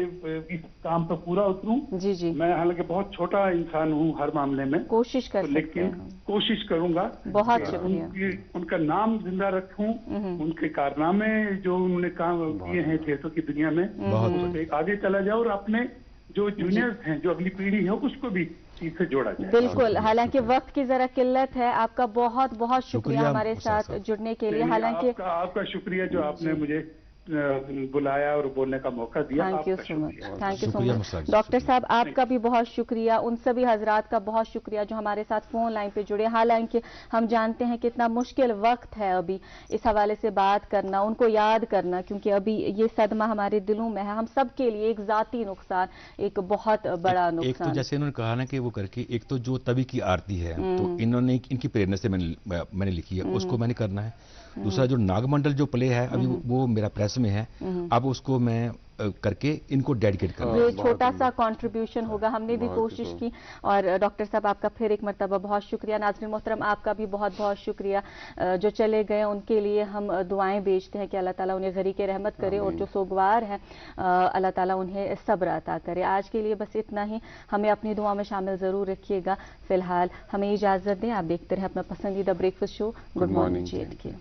इस काम पर पूरा उतरूं। जी जी। मैं हालांकि बहुत छोटा इंसान हूं हर मामले में, कोशिश कर लेकिन कोशिश करूंगा। बहुत शुक्रिया। उनका नाम जिंदा रखूं, उनके कारनामे जो उन्होंने काम किए हैं थिएटर की दुनिया में, बहुत आगे चला जाए और अपने जो जूनियर्स हैं, जो अगली पीढ़ी है, उसको भी इससे जोड़ा जाए। बिल्कुल। हालांकि वक्त की जरा किल्लत है। आपका बहुत बहुत शुक्रिया हमारे साथ जुड़ने के लिए। हालांकि आपका शुक्रिया जो आपने मुझे बुलाया और बोलने का मौका दिया। Thank you so much, thank you so much. Doctor साहब, आपका भी बहुत शुक्रिया। उन सभी हजरात का बहुत शुक्रिया जो हमारे साथ फोन लाइन पे जुड़े। हालांकि हम जानते हैं कितना मुश्किल वक्त है अभी इस हवाले से बात करना, उनको याद करना, क्योंकि अभी ये सदमा हमारे दिलों में है। हम सब के लिए एक जाती नुकसान, एक बहुत बड़ा नुकसान। एक तो जैसे इन्होंने कहा ना कि वो करके, एक तो जो तभी की आरती है तो इन्होंने इनकी प्रेरणा से मैंने लिखी है, उसको मैंने करना है। दूसरा जो नागमंडल जो प्ले है अभी वो मेरा प्रेस में है, अब उसको मैं करके इनको डेडिकेट कर रहा हूं। ये छोटा सा कंट्रीब्यूशन होगा, हमने भी कोशिश की। और डॉक्टर साहब, आपका फिर एक मरतबा बहुत शुक्रिया। नाज़रीन मोहतरम, आपका भी बहुत बहुत शुक्रिया। जो चले गए उनके लिए हम दुआएं भेजते हैं कि अल्लाह ताला उन्हें ग़रीक़े रहमत करे, और जो सोगवार है अल्लाह ताला उन्हें सब्र अता करे। आज के लिए बस इतना ही। हमें अपनी दुआ में शामिल ज़रूर रखिएगा। फिलहाल हमें इजाज़त दें। आप देखते रहे अपना पसंदीदा ब्रेकफास्ट शो गुड मॉर्निंग जी के।